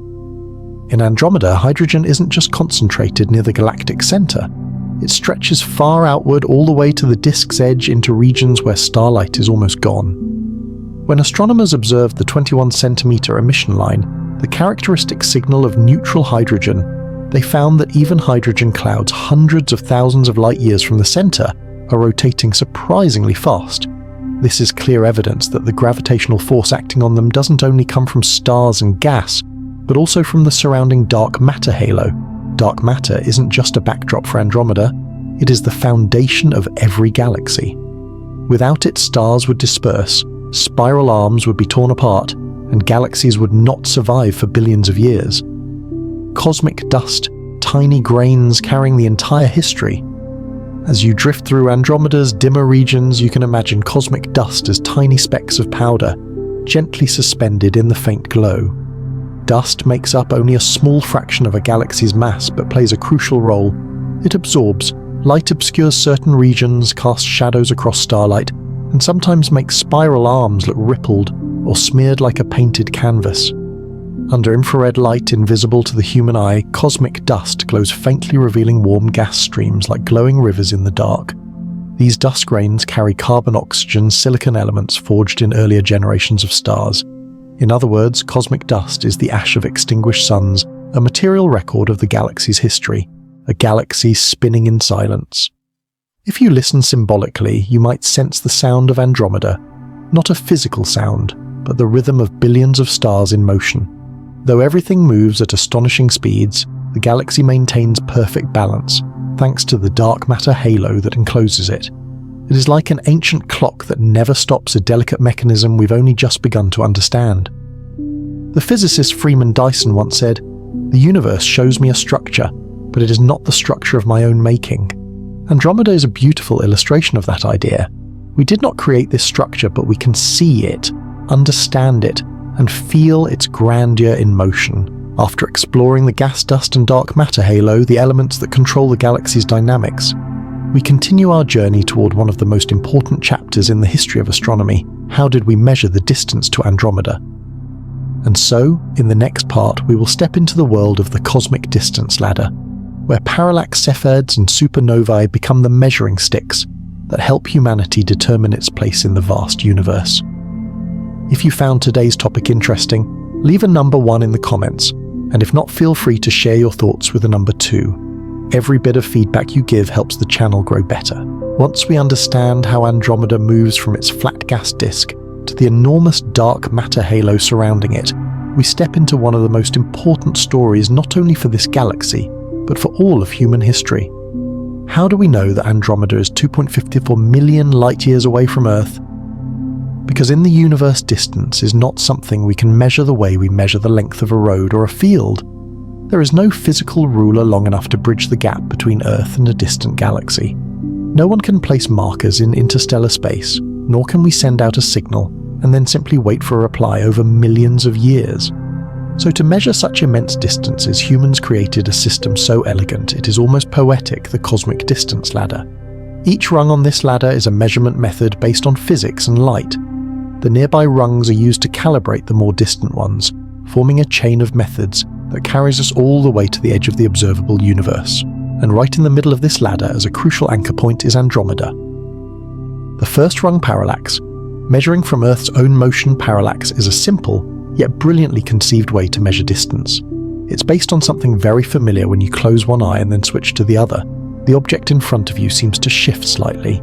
In Andromeda, hydrogen isn't just concentrated near the galactic center. It stretches far outward all the way to the disk's edge into regions where starlight is almost gone. When astronomers observed the 21-centimeter emission line, the characteristic signal of neutral hydrogen, they found that even hydrogen clouds hundreds of thousands of light years from the center are rotating surprisingly fast. This is clear evidence that the gravitational force acting on them doesn't only come from stars and gas, but also from the surrounding dark matter halo. Dark matter isn't just a backdrop for Andromeda, it is the foundation of every galaxy. Without it, stars would disperse, spiral arms would be torn apart, and galaxies would not survive for billions of years. Cosmic dust, tiny grains carrying the entire history. As you drift through Andromeda's dimmer regions, you can imagine cosmic dust as tiny specks of powder, gently suspended in the faint glow. Dust makes up only a small fraction of a galaxy's mass, but plays a crucial role. It absorbs, light obscures certain regions, casts shadows across starlight, and sometimes makes spiral arms look rippled or smeared like a painted canvas. Under infrared light invisible to the human eye, cosmic dust glows faintly, revealing warm gas streams like glowing rivers in the dark. These dust grains carry carbon, oxygen, silicon elements forged in earlier generations of stars. In other words, cosmic dust is the ash of extinguished suns, a material record of the galaxy's history, a galaxy spinning in silence. If you listen symbolically, you might sense the sound of Andromeda, not a physical sound, but the rhythm of billions of stars in motion. Though everything moves at astonishing speeds, the galaxy maintains perfect balance, thanks to the dark matter halo that encloses it. It is like an ancient clock that never stops, a delicate mechanism we've only just begun to understand. The physicist Freeman Dyson once said, "The universe shows me a structure, but it is not the structure of my own making." Andromeda is a beautiful illustration of that idea. We did not create this structure, but we can see it, understand it, and feel its grandeur in motion. After exploring the gas, dust, and dark matter halo, the elements that control the galaxy's dynamics, we continue our journey toward one of the most important chapters in the history of astronomy. How did we measure the distance to Andromeda? And so, in the next part, we will step into the world of the cosmic distance ladder, where parallax Cepheids and supernovae become the measuring sticks that help humanity determine its place in the vast universe. If you found today's topic interesting, leave a number 1 in the comments, and if not, feel free to share your thoughts with a number 2. Every bit of feedback you give helps the channel grow better. Once we understand how Andromeda moves from its flat gas disk to the enormous dark matter halo surrounding it, we step into one of the most important stories not only for this galaxy, but for all of human history. How do we know that Andromeda is 2.54 million light-years away from Earth? Because in the universe, distance is not something we can measure the way we measure the length of a road or a field. There is no physical ruler long enough to bridge the gap between Earth and a distant galaxy. No one can place markers in interstellar space, nor can we send out a signal and then simply wait for a reply over millions of years. So to measure such immense distances, humans created a system so elegant it is almost poetic, the cosmic distance ladder. Each rung on this ladder is a measurement method based on physics and light. The nearby rungs are used to calibrate the more distant ones, forming a chain of methods that carries us all the way to the edge of the observable universe. And right in the middle of this ladder, as a crucial anchor point, is Andromeda. The first rung, parallax, measuring from Earth's own motion. Parallax is a simple, yet brilliantly conceived way to measure distance. It's based on something very familiar when you close one eye and then switch to the other. The object in front of you seems to shift slightly.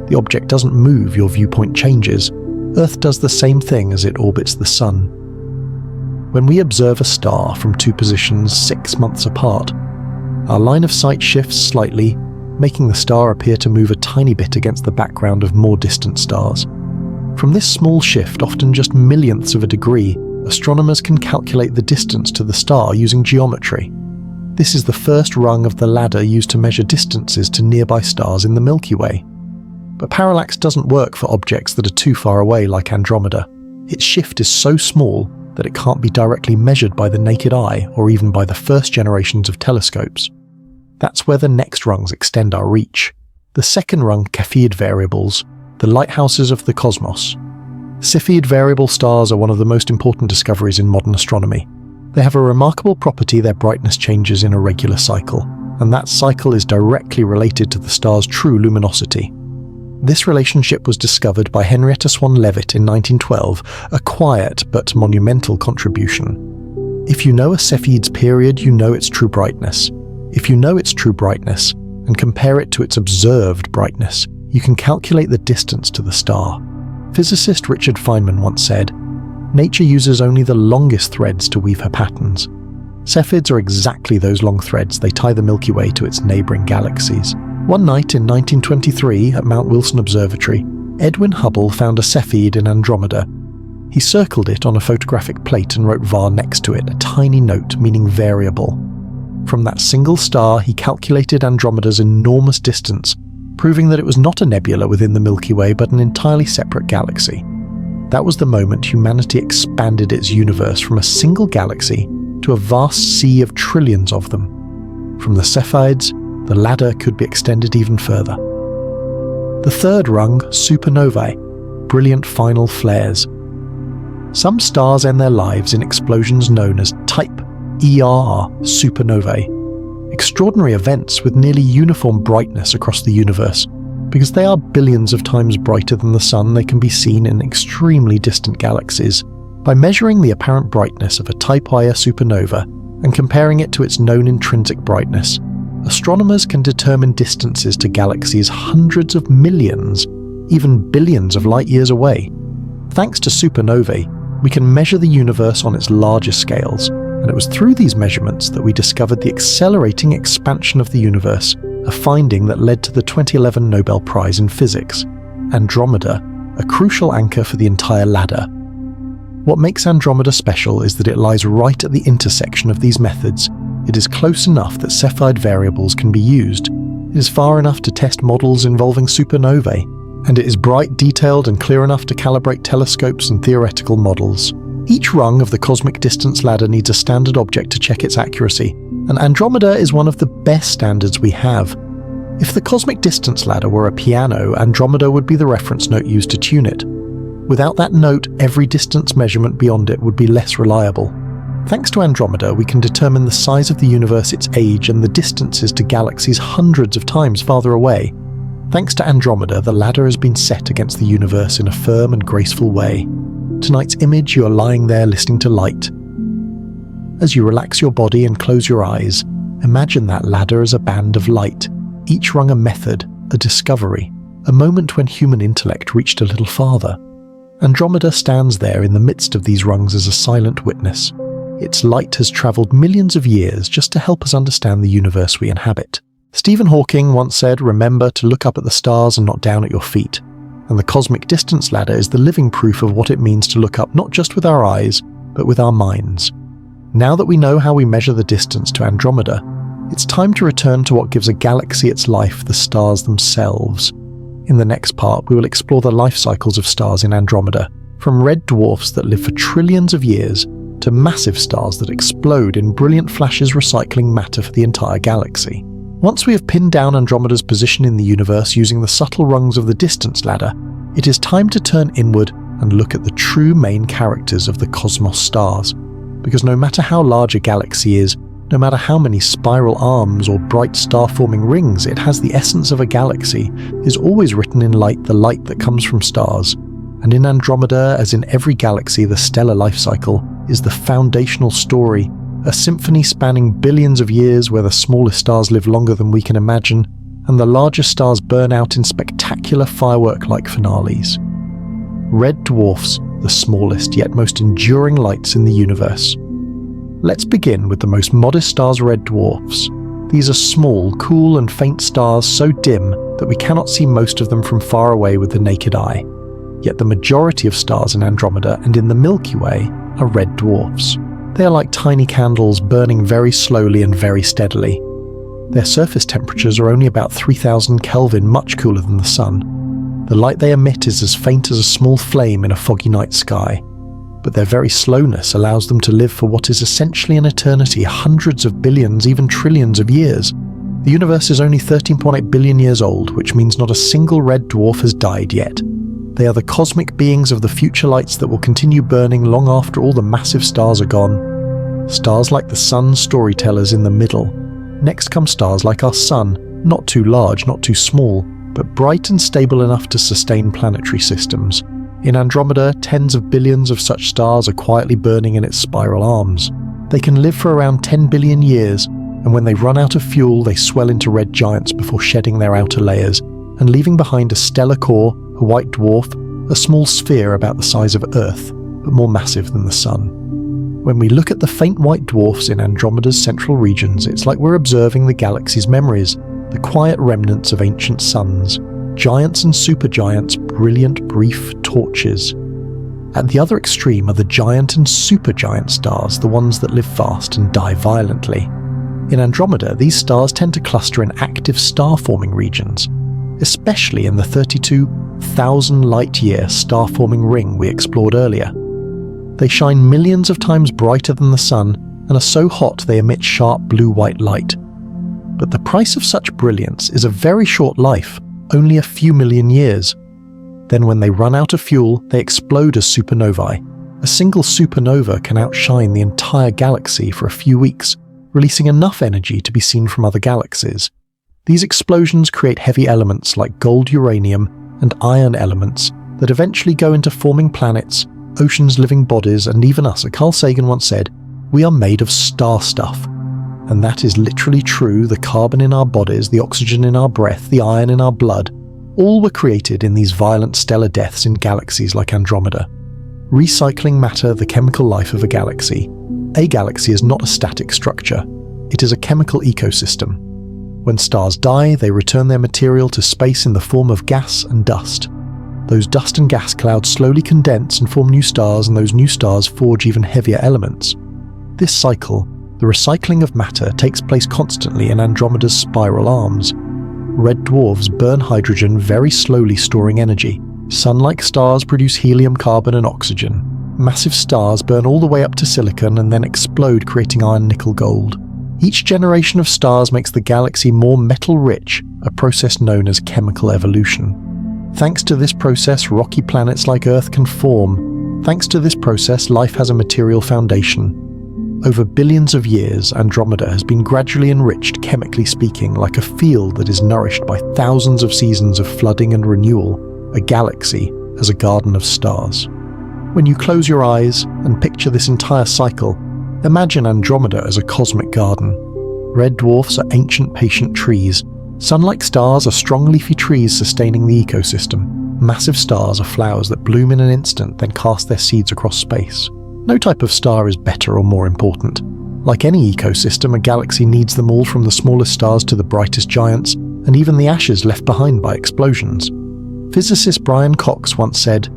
The object doesn't move, your viewpoint changes. Earth does the same thing as it orbits the Sun. When we observe a star from 2 positions 6 months apart, our line of sight shifts slightly, making the star appear to move a tiny bit against the background of more distant stars. From this small shift, often just millionths of a degree, astronomers can calculate the distance to the star using geometry. This is the first rung of the ladder used to measure distances to nearby stars in the Milky Way. But parallax doesn't work for objects that are too far away like Andromeda. Its shift is so small that it can't be directly measured by the naked eye or even by the first generations of telescopes. That's where the next rungs extend our reach. The second rung, Cepheid variables, the lighthouses of the cosmos. Cepheid variable stars are one of the most important discoveries in modern astronomy. They have a remarkable property: their brightness changes in a regular cycle, and that cycle is directly related to the star's true luminosity. This relationship was discovered by Henrietta Swan Leavitt in 1912, a quiet but monumental contribution. If you know a Cepheid's period, you know its true brightness. If you know its true brightness and compare it to its observed brightness, you can calculate the distance to the star. Physicist Richard Feynman once said, "Nature uses only the longest threads to weave her patterns." Cepheids are exactly those long threads. They tie the Milky Way to its neighbouring galaxies. One night in 1923 at Mount Wilson Observatory, Edwin Hubble found a Cepheid in Andromeda. He circled it on a photographic plate and wrote var next to it, a tiny note meaning variable. From that single star, he calculated Andromeda's enormous distance, proving that it was not a nebula within the Milky Way but an entirely separate galaxy. That was the moment humanity expanded its universe from a single galaxy to a vast sea of trillions of them. From the Cepheids, the ladder could be extended even further. The third rung, supernovae, brilliant final flares. Some stars end their lives in explosions known as type ER supernovae, extraordinary events with nearly uniform brightness across the universe. Because they are billions of times brighter than the Sun, they can be seen in extremely distant galaxies. By measuring the apparent brightness of a type Ia supernova and comparing it to its known intrinsic brightness, astronomers can determine distances to galaxies hundreds of millions, even billions of light years away. Thanks to supernovae, we can measure the universe on its larger scales, and it was through these measurements that we discovered the accelerating expansion of the universe, a finding that led to the 2011 Nobel Prize in Physics. Andromeda, a crucial anchor for the entire ladder. What makes Andromeda special is that it lies right at the intersection of these methods. It is close enough that Cepheid variables can be used. It is far enough to test models involving supernovae, and it is bright, detailed, and clear enough to calibrate telescopes and theoretical models. Each rung of the cosmic distance ladder needs a standard object to check its accuracy, and Andromeda is one of the best standards we have. If the cosmic distance ladder were a piano, Andromeda would be the reference note used to tune it. Without that note, every distance measurement beyond it would be less reliable. Thanks to Andromeda, we can determine the size of the universe, its age, and the distances to galaxies hundreds of times farther away. Thanks to Andromeda, the ladder has been set against the universe in a firm and graceful way. Tonight's image, you are lying there listening to light. As you relax your body and close your eyes, imagine that ladder as a band of light, each rung a method, a discovery, a moment when human intellect reached a little farther. Andromeda stands there in the midst of these rungs as a silent witness. Its light has travelled millions of years just to help us understand the universe we inhabit. Stephen Hawking once said, "Remember to look up at the stars and not down at your feet." And the cosmic distance ladder is the living proof of what it means to look up not just with our eyes, but with our minds. Now that we know how we measure the distance to Andromeda, it's time to return to what gives a galaxy its life, the stars themselves. In the next part, we will explore the life cycles of stars in Andromeda, from red dwarfs that live for trillions of years to massive stars that explode in brilliant flashes, recycling matter for the entire galaxy. Once we have pinned down Andromeda's position in the universe using the subtle rungs of the distance ladder, it is time to turn inward and look at the true main characters of the cosmos stars. Because no matter how large a galaxy is, no matter how many spiral arms or bright star-forming rings it has, the essence of a galaxy is always written in light, the light that comes from stars. And in Andromeda, as in every galaxy, the stellar life cycle is the foundational story, a symphony spanning billions of years where the smallest stars live longer than we can imagine, and the largest stars burn out in spectacular firework-like finales. Red dwarfs, the smallest yet most enduring lights in the universe. Let's begin with the most modest stars, red dwarfs. These are small, cool and faint stars so dim that we cannot see most of them from far away with the naked eye. Yet the majority of stars in Andromeda and in the Milky Way are red dwarfs. They are like tiny candles burning very slowly and very steadily. Their surface temperatures are only about 3000 Kelvin, much cooler than the Sun. The light they emit is as faint as a small flame in a foggy night sky. But their very slowness allows them to live for what is essentially an eternity, hundreds of billions, even trillions of years. The universe is only 13.8 billion years old, which means not a single red dwarf has died yet. They are the cosmic beings of the future lights that will continue burning long after all the massive stars are gone. Stars like the Sun's storytellers in the middle. Next come stars like our Sun, not too large, not too small, but bright and stable enough to sustain planetary systems. In Andromeda, tens of billions of such stars are quietly burning in its spiral arms. They can live for around 10 billion years, and when they run out of fuel, they swell into red giants before shedding their outer layers, and leaving behind a stellar core, a white dwarf, a small sphere about the size of Earth, but more massive than the Sun. When we look at the faint white dwarfs in Andromeda's central regions, it's like we're observing the galaxy's memories, the quiet remnants of ancient suns. Giants and supergiants, brilliant, brief torches. At the other extreme are the giant and supergiant stars, the ones that live fast and die violently. In Andromeda, these stars tend to cluster in active star-forming regions, especially in the 32,000 light-year star-forming ring we explored earlier. They shine millions of times brighter than the Sun and are so hot they emit sharp blue-white light. But the price of such brilliance is a very short life, only a few million years. Then when they run out of fuel, they explode as supernovae. A single supernova can outshine the entire galaxy for a few weeks, releasing enough energy to be seen from other galaxies. These explosions create heavy elements like gold, uranium, and iron elements that eventually go into forming planets, oceans, living bodies, and even us. Carl Sagan once said, "We are made of star stuff." And that is literally true. The carbon in our bodies, the oxygen in our breath, the iron in our blood, all were created in these violent stellar deaths in galaxies like Andromeda. Recycling matter, the chemical life of a galaxy. A galaxy is not a static structure. It is a chemical ecosystem. When stars die, they return their material to space in the form of gas and dust. Those dust and gas clouds slowly condense and form new stars, and those new stars forge even heavier elements. This cycle, the recycling of matter, takes place constantly in Andromeda's spiral arms. Red dwarfs burn hydrogen very slowly, storing energy. Sun-like stars produce helium, carbon, and oxygen. Massive stars burn all the way up to silicon and then explode, creating iron, nickel, gold. Each generation of stars makes the galaxy more metal-rich, a process known as chemical evolution. Thanks to this process, rocky planets like Earth can form. Thanks to this process, life has a material foundation. Over billions of years, Andromeda has been gradually enriched, chemically speaking, like a field that is nourished by thousands of seasons of flooding and renewal, a galaxy as a garden of stars. When you close your eyes and picture this entire cycle, imagine Andromeda as a cosmic garden. Red dwarfs are ancient, patient trees. Sun-like stars are strong leafy trees sustaining the ecosystem. Massive stars are flowers that bloom in an instant, then cast their seeds across space. No type of star is better or more important. Like any ecosystem, a galaxy needs them all, from the smallest stars to the brightest giants, and even the ashes left behind by explosions. Physicist Brian Cox once said,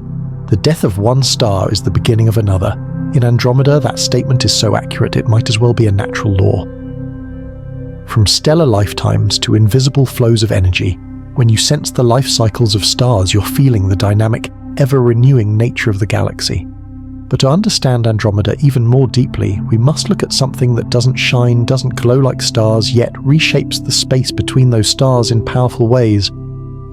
"The death of one star is the beginning of another." In Andromeda, that statement is so accurate it might as well be a natural law. From stellar lifetimes to invisible flows of energy, when you sense the life cycles of stars, you're feeling the dynamic, ever-renewing nature of the galaxy. But to understand Andromeda even more deeply, we must look at something that doesn't shine, doesn't glow like stars, yet reshapes the space between those stars in powerful ways.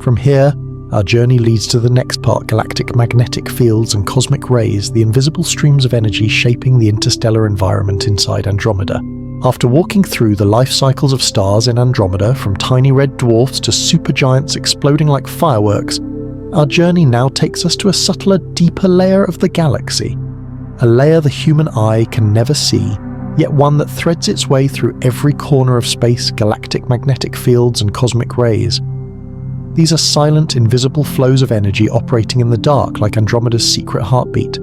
From here, our journey leads to the next part: galactic magnetic fields and cosmic rays, the invisible streams of energy shaping the interstellar environment inside Andromeda. After walking through the life cycles of stars in Andromeda, from tiny red dwarfs to supergiants exploding like fireworks, our journey now takes us to a subtler, deeper layer of the galaxy. A layer the human eye can never see, yet one that threads its way through every corner of space, galactic magnetic fields and cosmic rays. These are silent, invisible flows of energy operating in the dark, like Andromeda's secret heartbeat.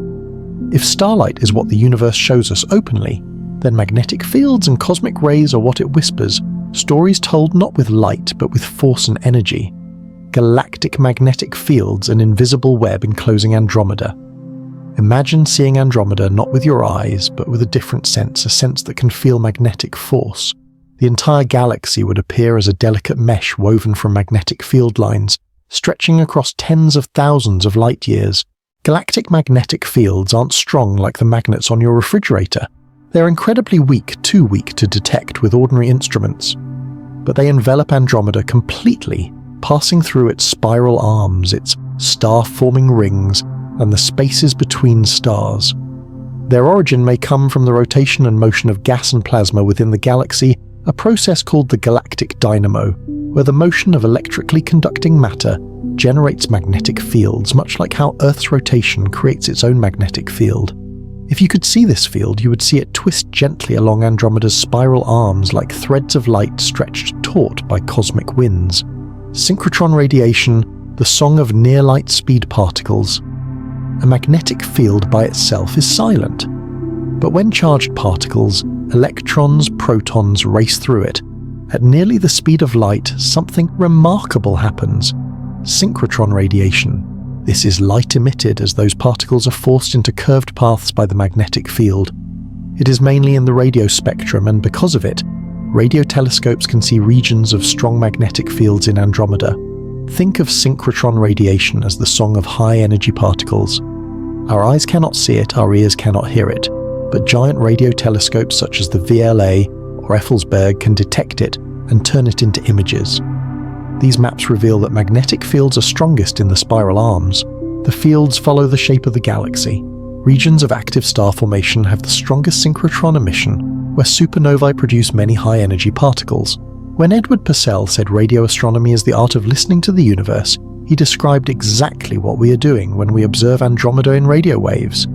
If starlight is what the universe shows us openly, then magnetic fields and cosmic rays are what it whispers, stories told not with light but with force and energy. Galactic magnetic fields, an invisible web enclosing Andromeda. Imagine seeing Andromeda not with your eyes, but with a different sense, a sense that can feel magnetic force. The entire galaxy would appear as a delicate mesh woven from magnetic field lines, stretching across tens of thousands of light years. Galactic magnetic fields aren't strong like the magnets on your refrigerator. They're incredibly weak, too weak to detect with ordinary instruments. But they envelop Andromeda completely, passing through its spiral arms, its star-forming rings, and the spaces between stars. Their origin may come from the rotation and motion of gas and plasma within the galaxy, a process called the galactic dynamo, where the motion of electrically conducting matter generates magnetic fields, much like how Earth's rotation creates its own magnetic field. If you could see this field, you would see it twist gently along Andromeda's spiral arms like threads of light stretched taut by cosmic winds. Synchrotron radiation, the song of near-light speed particles. A magnetic field by itself is silent. But when charged particles, electrons, protons race through it. At nearly the speed of light, something remarkable happens. Synchrotron radiation. This is light emitted as those particles are forced into curved paths by the magnetic field. It is mainly in the radio spectrum, and because of it, radio telescopes can see regions of strong magnetic fields in Andromeda. Think of synchrotron radiation as the song of high-energy particles. Our eyes cannot see it, our ears cannot hear it, but giant radio telescopes such as the VLA or Effelsberg can detect it and turn it into images. These maps reveal that magnetic fields are strongest in the spiral arms. The fields follow the shape of the galaxy. Regions of active star formation have the strongest synchrotron emission, where supernovae produce many high-energy particles. When Edward Purcell said radio astronomy is the art of listening to the universe, he described exactly what we are doing when we observe Andromeda in radio waves.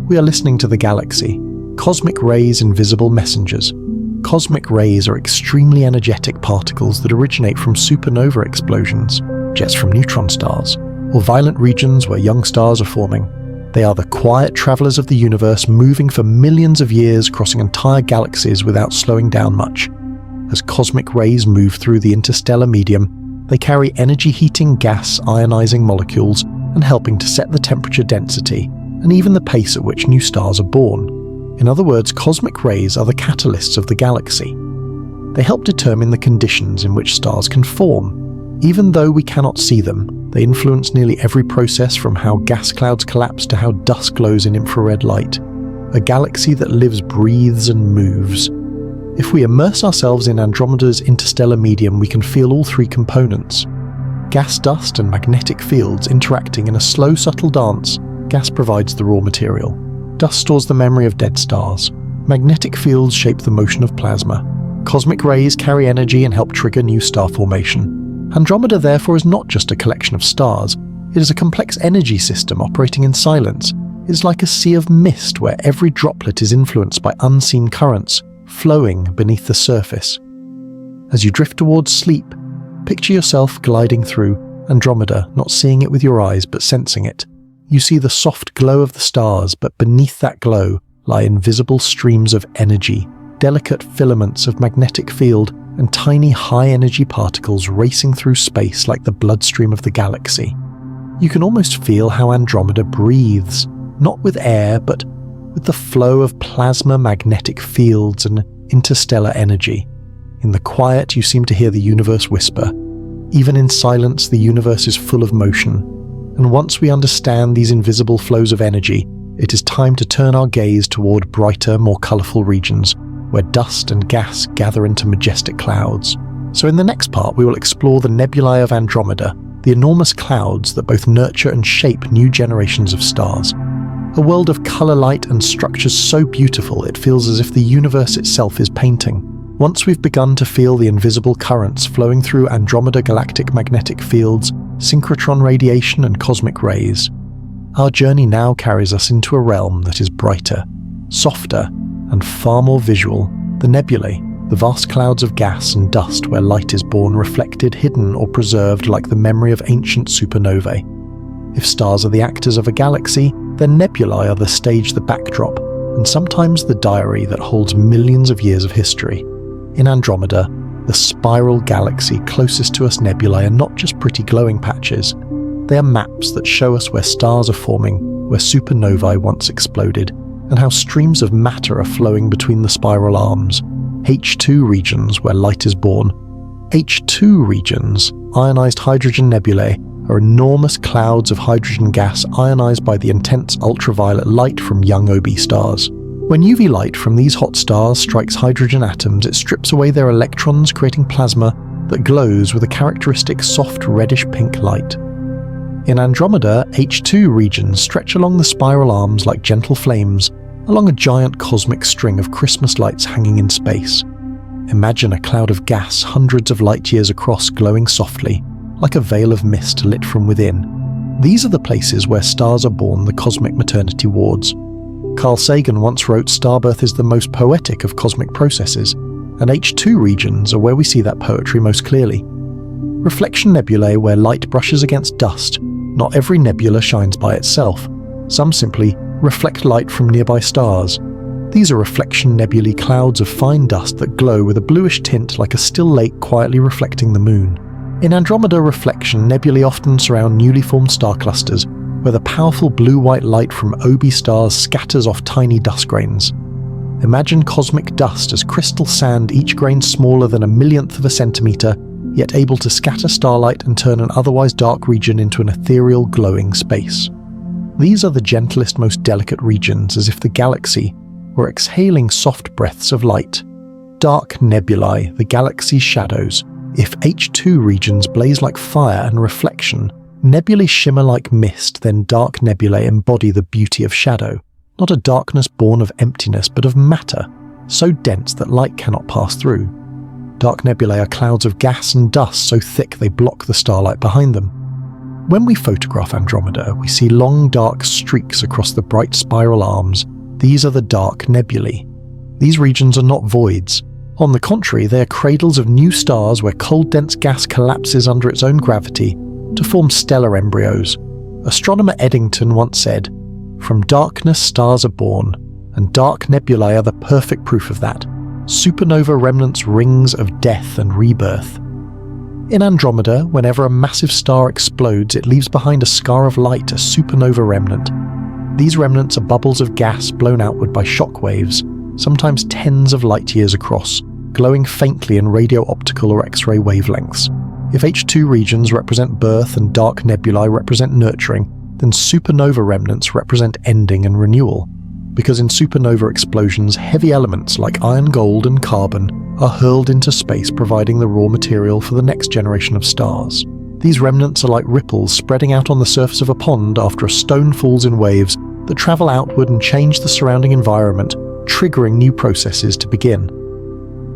We are listening to the galaxy. Cosmic rays, invisible messengers. Cosmic rays are extremely energetic particles that originate from supernova explosions, jets from neutron stars, or violent regions where young stars are forming. They are the quiet travelers of the universe, moving for millions of years, crossing entire galaxies without slowing down much. As cosmic rays move through the interstellar medium, they carry energy-heating gas ionizing molecules and helping to set the temperature, density, and even the pace at which new stars are born. In other words, cosmic rays are the catalysts of the galaxy. They help determine the conditions in which stars can form. Even though we cannot see them, they influence nearly every process from how gas clouds collapse to how dust glows in infrared light. A galaxy that lives, breathes, and moves. If we immerse ourselves in Andromeda's interstellar medium, we can feel all three components. Gas, dust, and magnetic fields interacting in a slow, subtle dance. Gas provides the raw material. Dust stores the memory of dead stars. Magnetic fields shape the motion of plasma. Cosmic rays carry energy and help trigger new star formation. Andromeda, therefore, is not just a collection of stars. It is a complex energy system operating in silence. It is like a sea of mist where every droplet is influenced by unseen currents, flowing beneath the surface. As you drift towards sleep, picture yourself gliding through Andromeda, not seeing it with your eyes, but sensing it. You see the soft glow of the stars, but beneath that glow lie invisible streams of energy, delicate filaments of magnetic field, and tiny high-energy particles racing through space like the bloodstream of the galaxy. You can almost feel how Andromeda breathes, not with air, but with the flow of plasma, magnetic fields, and interstellar energy. In the quiet, you seem to hear the universe whisper. Even in silence, the universe is full of motion. And once we understand these invisible flows of energy, it is time to turn our gaze toward brighter, more colourful regions, where dust and gas gather into majestic clouds. So in the next part, we will explore the nebulae of Andromeda, the enormous clouds that both nurture and shape new generations of stars. A world of colour, light, and structures so beautiful it feels as if the universe itself is painting. Once we've begun to feel the invisible currents flowing through Andromeda galactic magnetic fields, synchrotron radiation, and cosmic rays, our journey now carries us into a realm that is brighter, softer, and far more visual. The nebulae, the vast clouds of gas and dust where light is born, reflected, hidden, or preserved like the memory of ancient supernovae. If stars are the actors of a galaxy, then nebulae are the stage, the backdrop, and sometimes the diary that holds millions of years of history. In Andromeda, the spiral galaxy closest to us nebulae are not just pretty glowing patches. They are maps that show us where stars are forming, where supernovae once exploded, and how streams of matter are flowing between the spiral arms. H2 regions, where light is born. H2 regions, ionized hydrogen nebulae, are enormous clouds of hydrogen gas ionized by the intense ultraviolet light from young OB stars. When UV light from these hot stars strikes hydrogen atoms, it strips away their electrons, creating plasma that glows with a characteristic soft reddish-pink light. In Andromeda, H2 regions stretch along the spiral arms like gentle flames, along a giant cosmic string of Christmas lights hanging in space. Imagine a cloud of gas hundreds of light years across glowing softly, like a veil of mist lit from within. These are the places where stars are born, the cosmic maternity wards. Carl Sagan once wrote, "Starbirth is the most poetic of cosmic processes," and H2 regions are where we see that poetry most clearly. Reflection nebulae, where light brushes against dust. Not every nebula shines by itself. Some simply reflect light from nearby stars. These are reflection nebulae, clouds of fine dust that glow with a bluish tint like a still lake quietly reflecting the moon. In Andromeda, reflection nebulae often surround newly formed star clusters, where the powerful blue-white light from OB stars scatters off tiny dust grains. Imagine cosmic dust as crystal sand, each grain smaller than a millionth of a centimeter, yet able to scatter starlight and turn an otherwise dark region into an ethereal, glowing space. These are the gentlest, most delicate regions, as if the galaxy were exhaling soft breaths of light. Dark nebulae, the galaxy's shadows. If H2 regions blaze like fire and reflection, nebulae shimmer like mist, then dark nebulae embody the beauty of shadow. Not a darkness born of emptiness, but of matter, so dense that light cannot pass through. Dark nebulae are clouds of gas and dust so thick they block the starlight behind them. When we photograph Andromeda, we see long dark streaks across the bright spiral arms. These are the dark nebulae. These regions are not voids. On the contrary, they are cradles of new stars where cold dense gas collapses under its own gravity to form stellar embryos. Astronomer Eddington once said, "From darkness stars are born, and dark nebulae are the perfect proof of that. Supernova remnants, rings of death and rebirth." In Andromeda, whenever a massive star explodes, it leaves behind a scar of light, a supernova remnant. These remnants are bubbles of gas blown outward by shock waves, sometimes tens of light years across, glowing faintly in radio-optical or X-ray wavelengths. If H2 regions represent birth and dark nebulae represent nurturing, then supernova remnants represent ending and renewal. Because in supernova explosions, heavy elements like iron, gold, and carbon are hurled into space, providing the raw material for the next generation of stars. These remnants are like ripples spreading out on the surface of a pond after a stone falls in waves that travel outward and change the surrounding environment, triggering new processes to begin.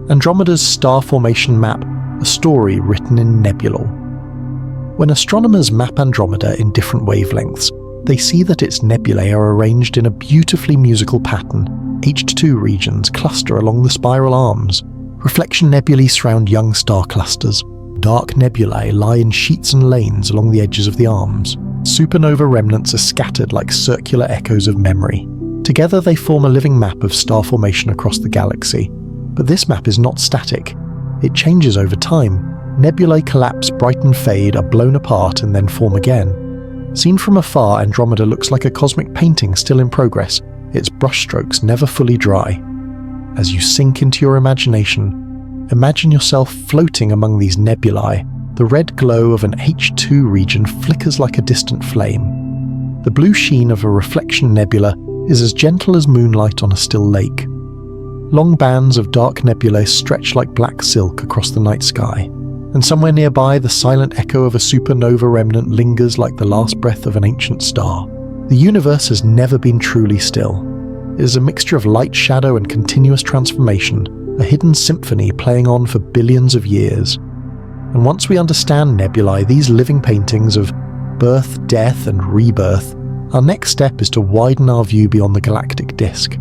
Andromeda's star formation map, a story written in nebulae. When astronomers map Andromeda in different wavelengths, they see that its nebulae are arranged in a beautifully musical pattern. H2 regions cluster along the spiral arms. Reflection nebulae surround young star clusters. Dark nebulae lie in sheets and lanes along the edges of the arms. Supernova remnants are scattered like circular echoes of memory. Together they form a living map of star formation across the galaxy. But this map is not static. It changes over time. Nebulae collapse, brighten, fade, are blown apart and then form again. Seen from afar, Andromeda looks like a cosmic painting still in progress, its brushstrokes never fully dry. As you sink into your imagination, imagine yourself floating among these nebulae. The red glow of an H2 region flickers like a distant flame. The blue sheen of a reflection nebula is as gentle as moonlight on a still lake. Long bands of dark nebulae stretch like black silk across the night sky, and somewhere nearby the silent echo of a supernova remnant lingers like the last breath of an ancient star. The universe has never been truly still. It is a mixture of light, shadow, and continuous transformation, a hidden symphony playing on for billions of years. And once we understand nebulae, these living paintings of birth, death, and rebirth, our next step is to widen our view beyond the galactic disk.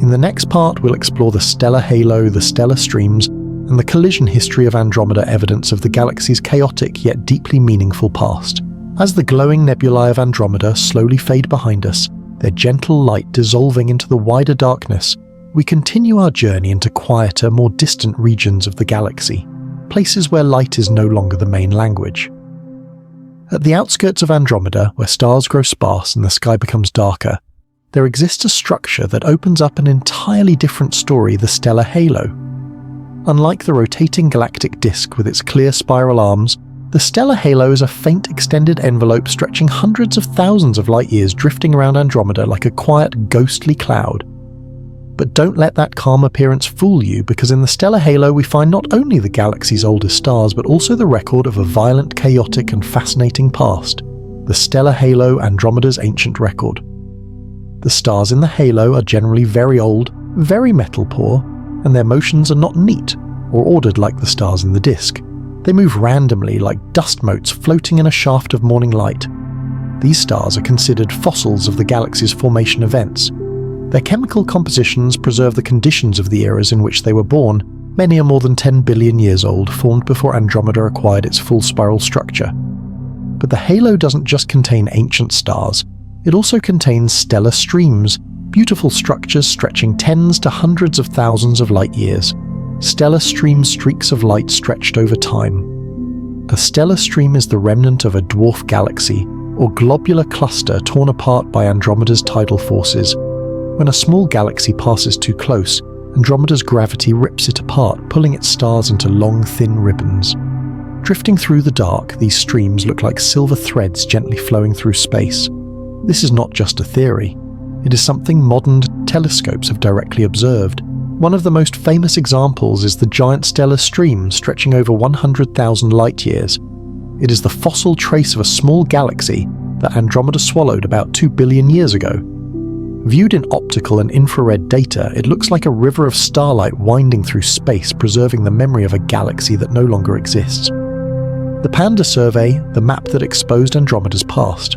In the next part, we'll explore the stellar halo, the stellar streams, and the collision history of Andromeda, evidence of the galaxy's chaotic yet deeply meaningful past. As the glowing nebulae of Andromeda slowly fade behind us, their gentle light dissolving into the wider darkness, we continue our journey into quieter, more distant regions of the galaxy, places where light is no longer the main language. At the outskirts of Andromeda, where stars grow sparse and the sky becomes darker, there exists a structure that opens up an entirely different story, the stellar halo. Unlike the rotating galactic disk with its clear spiral arms, the stellar halo is a faint extended envelope stretching hundreds of thousands of light-years drifting around Andromeda like a quiet, ghostly cloud. But don't let that calm appearance fool you, because in the stellar halo we find not only the galaxy's oldest stars, but also the record of a violent, chaotic and fascinating past. The stellar halo, Andromeda's ancient record. The stars in the halo are generally very old, very metal-poor, and their motions are not neat or ordered like the stars in the disk. They move randomly like dust motes floating in a shaft of morning light. These stars are considered fossils of the galaxy's formation events. Their chemical compositions preserve the conditions of the eras in which they were born. Many are more than 10 billion years old, formed before Andromeda acquired its full spiral structure. But the halo doesn't just contain ancient stars, it also contains stellar streams, beautiful structures stretching tens to hundreds of thousands of light years. Stellar stream streaks of light stretched over time. A stellar stream is the remnant of a dwarf galaxy, or globular cluster torn apart by Andromeda's tidal forces. When a small galaxy passes too close, Andromeda's gravity rips it apart, pulling its stars into long, thin ribbons. Drifting through the dark, these streams look like silver threads gently flowing through space. This is not just a theory. It is something modern telescopes have directly observed. One of the most famous examples is the giant stellar stream stretching over 100,000 light-years. It is the fossil trace of a small galaxy that Andromeda swallowed about 2 billion years ago. Viewed in optical and infrared data, it looks like a river of starlight winding through space, preserving the memory of a galaxy that no longer exists. The Panda survey, the map that exposed Andromeda's past.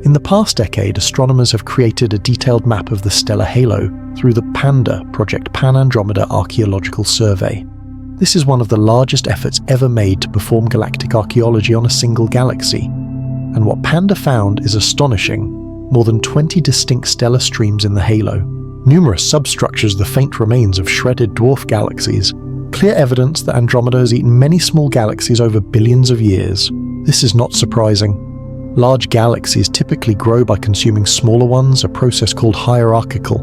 In the past decade, astronomers have created a detailed map of the stellar halo through the PANDA Project Pan-Andromeda Archaeological Survey. This is one of the largest efforts ever made to perform galactic archaeology on a single galaxy. And what PANDA found is astonishing: more than 20 distinct stellar streams in the halo, numerous substructures, the faint remains of shredded dwarf galaxies, clear evidence that Andromeda has eaten many small galaxies over billions of years. This is not surprising. Large galaxies typically grow by consuming smaller ones, a process called hierarchical,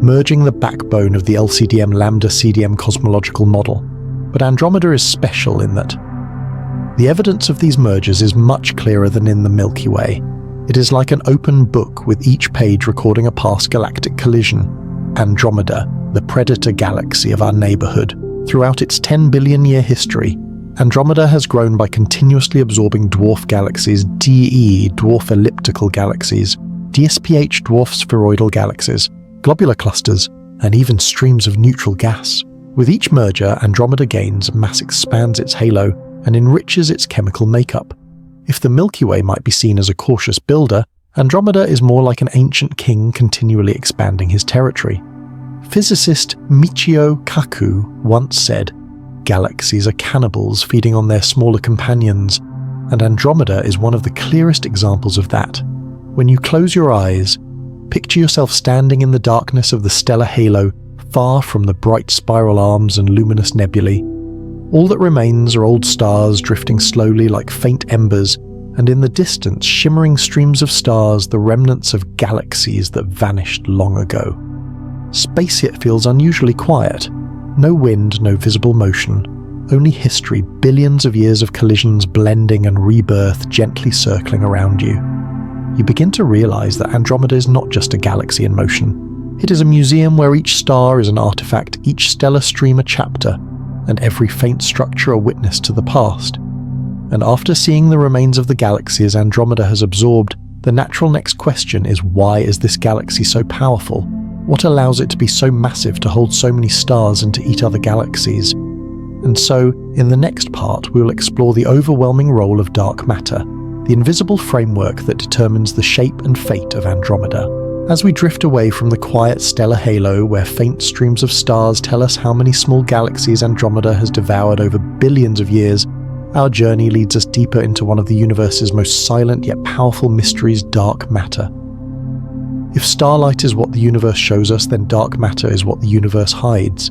merging the backbone of the LCDM lambda-CDM cosmological model. But Andromeda is special in that the evidence of these mergers is much clearer than in the Milky Way. It is like an open book, with each page recording a past galactic collision. Andromeda, the predator galaxy of our neighborhood. Throughout its 10 billion year history, Andromeda has grown by continuously absorbing dwarf galaxies, DE, dwarf elliptical galaxies, DSPH, dwarf spheroidal galaxies, globular clusters, and even streams of neutral gas. With each merger, Andromeda gains, mass expands its halo, and enriches its chemical makeup. If the Milky Way might be seen as a cautious builder, Andromeda is more like an ancient king continually expanding his territory. Physicist Michio Kaku once said, "Galaxies are cannibals feeding on their smaller companions," and Andromeda is one of the clearest examples of that. When you close your eyes, picture yourself standing in the darkness of the stellar halo, far from the bright spiral arms and luminous nebulae. All that remains are old stars drifting slowly like faint embers, and in the distance shimmering streams of stars, the remnants of galaxies that vanished long ago. Space here feels unusually quiet. No wind, no visible motion, only history, billions of years of collisions blending and rebirth gently circling around you. You begin to realize that Andromeda is not just a galaxy in motion. It is a museum where each star is an artifact, each stellar stream a chapter, and every faint structure a witness to the past. And after seeing the remains of the galaxies Andromeda has absorbed, the natural next question is, why is this galaxy so powerful? What allows it to be so massive, to hold so many stars and to eat other galaxies? And so, in the next part, we will explore the overwhelming role of dark matter, the invisible framework that determines the shape and fate of Andromeda. As we drift away from the quiet stellar halo, where faint streams of stars tell us how many small galaxies Andromeda has devoured over billions of years, our journey leads us deeper into one of the universe's most silent yet powerful mysteries: dark matter. If starlight is what the universe shows us, then dark matter is what the universe hides.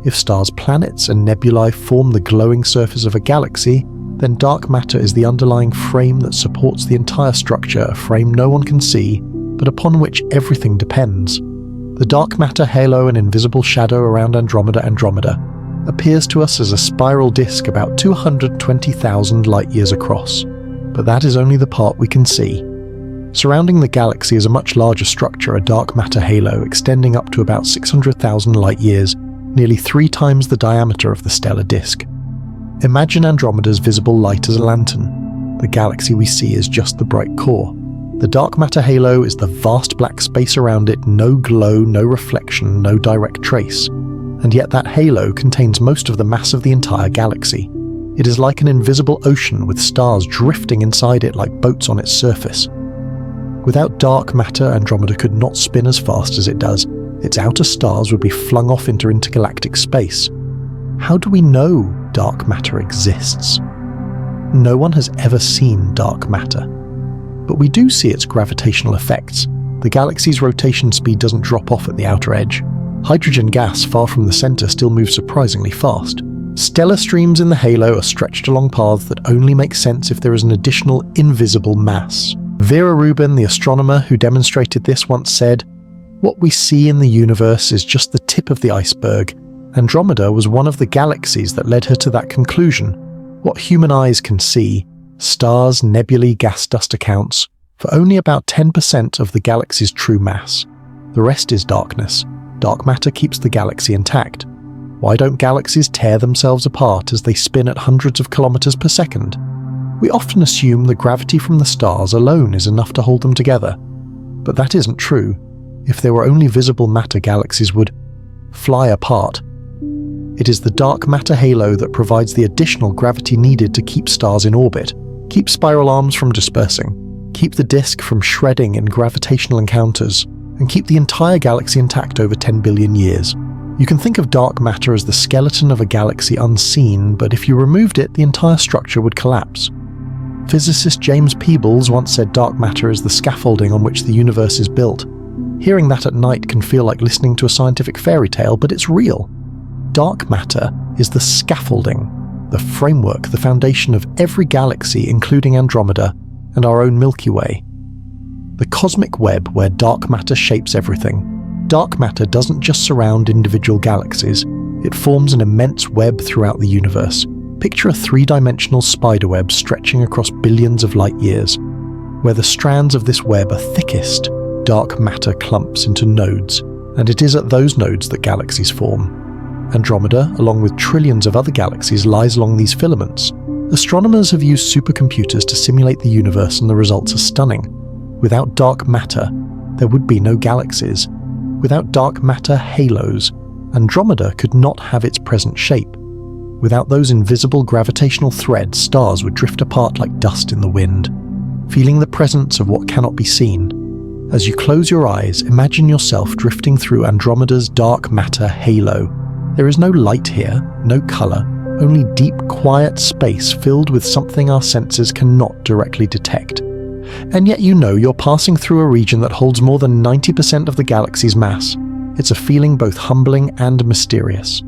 If stars, planets, and nebulae form the glowing surface of a galaxy, then dark matter is the underlying frame that supports the entire structure, a frame no one can see, but upon which everything depends. The dark matter halo and invisible shadow around Andromeda appears to us as a spiral disk about 220,000 light-years across, but that is only the part we can see. Surrounding the galaxy is a much larger structure, a dark matter halo extending up to about 600,000 light-years, nearly 3 times the diameter of the stellar disk. Imagine Andromeda's visible light as a lantern. The galaxy we see is just the bright core. The dark matter halo is the vast black space around it, no glow, no reflection, no direct trace. And yet that halo contains most of the mass of the entire galaxy. It is like an invisible ocean with stars drifting inside it like boats on its surface. Without dark matter, Andromeda could not spin as fast as it does. Its outer stars would be flung off into intergalactic space. How do we know dark matter exists? No one has ever seen dark matter. But we do see its gravitational effects. The galaxy's rotation speed doesn't drop off at the outer edge. Hydrogen gas far from the center still moves surprisingly fast. Stellar streams in the halo are stretched along paths that only make sense if there is an additional invisible mass. Vera Rubin, the astronomer who demonstrated this, once said, "What we see in the universe is just the tip of the iceberg." Andromeda was one of the galaxies that led her to that conclusion. What human eyes can see, stars, nebulae, gas dust accounts, for only about 10% of the galaxy's true mass. The rest is darkness. Dark matter keeps the galaxy intact. Why don't galaxies tear themselves apart as they spin at hundreds of kilometers per second? We often assume the gravity from the stars alone is enough to hold them together. But that isn't true. If there were only visible matter, galaxies would fly apart. It is the dark matter halo that provides the additional gravity needed to keep stars in orbit, keep spiral arms from dispersing, keep the disk from shredding in gravitational encounters, and keep the entire galaxy intact over 10 billion years. You can think of dark matter as the skeleton of a galaxy unseen, but if you removed it, the entire structure would collapse. Physicist James Peebles once said dark matter is the scaffolding on which the universe is built. Hearing that at night can feel like listening to a scientific fairy tale, but it's real. Dark matter is the scaffolding, the framework, the foundation of every galaxy, including Andromeda and our own Milky Way. The cosmic web where dark matter shapes everything. Dark matter doesn't just surround individual galaxies, it forms an immense web throughout the universe. Picture a 3-dimensional spiderweb stretching across billions of light years. Where the strands of this web are thickest, dark matter clumps into nodes, and it is at those nodes that galaxies form. Andromeda, along with trillions of other galaxies, lies along these filaments. Astronomers have used supercomputers to simulate the universe, and the results are stunning. Without dark matter, there would be no galaxies. Without dark matter halos, Andromeda could not have its present shape. Without those invisible gravitational threads, stars would drift apart like dust in the wind, feeling the presence of what cannot be seen. As you close your eyes, imagine yourself drifting through Andromeda's dark matter halo. There is no light here, no color, only deep, quiet space filled with something our senses cannot directly detect. And yet you know you're passing through a region that holds more than 90% of the galaxy's mass. It's a feeling both humbling and mysterious.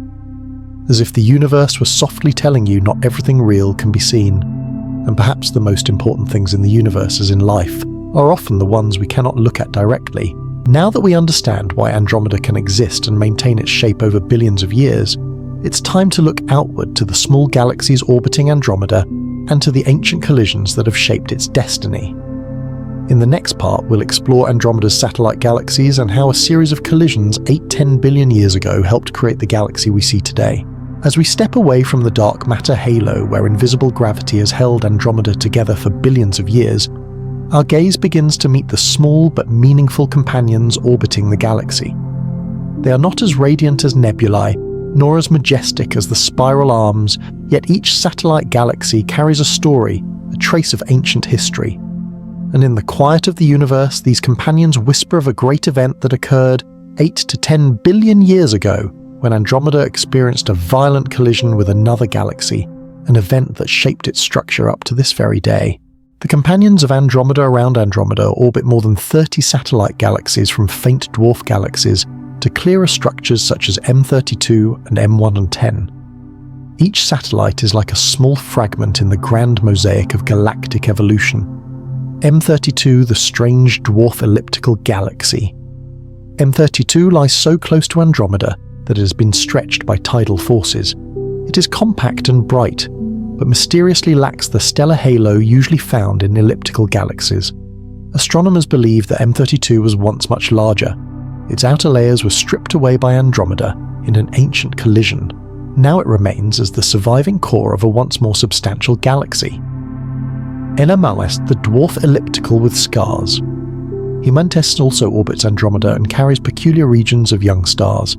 As if the universe was softly telling you not everything real can be seen. And perhaps the most important things in the universe, as in life, are often the ones we cannot look at directly. Now that we understand why Andromeda can exist and maintain its shape over billions of years, it's time to look outward to the small galaxies orbiting Andromeda and to the ancient collisions that have shaped its destiny. In the next part, we'll explore Andromeda's satellite galaxies and how a series of collisions 8–10 billion years ago helped create the galaxy we see today. As we step away from the dark matter halo where invisible gravity has held Andromeda together for billions of years, our gaze begins to meet the small but meaningful companions orbiting the galaxy. They are not as radiant as nebulae, nor as majestic as the spiral arms, yet each satellite galaxy carries a story, a trace of ancient history. And in the quiet of the universe, these companions whisper of a great event that occurred 8–10 billion years ago, when Andromeda experienced a violent collision with another galaxy, an event that shaped its structure up to this very day. The companions of Andromeda around Andromeda orbit more than 30 satellite galaxies, from faint dwarf galaxies to clearer structures such as M32 and M1 and 10. Each satellite is like a small fragment in the grand mosaic of galactic evolution. M32, the strange dwarf elliptical galaxy. M32 lies so close to Andromeda that it has been stretched by tidal forces. It is compact and bright, but mysteriously lacks the stellar halo usually found in elliptical galaxies. Astronomers believe that M32 was once much larger. Its outer layers were stripped away by Andromeda in an ancient collision. Now it remains as the surviving core of a once more substantial galaxy. NMLS, the dwarf elliptical with scars. Humantes also orbits Andromeda and carries peculiar regions of young stars.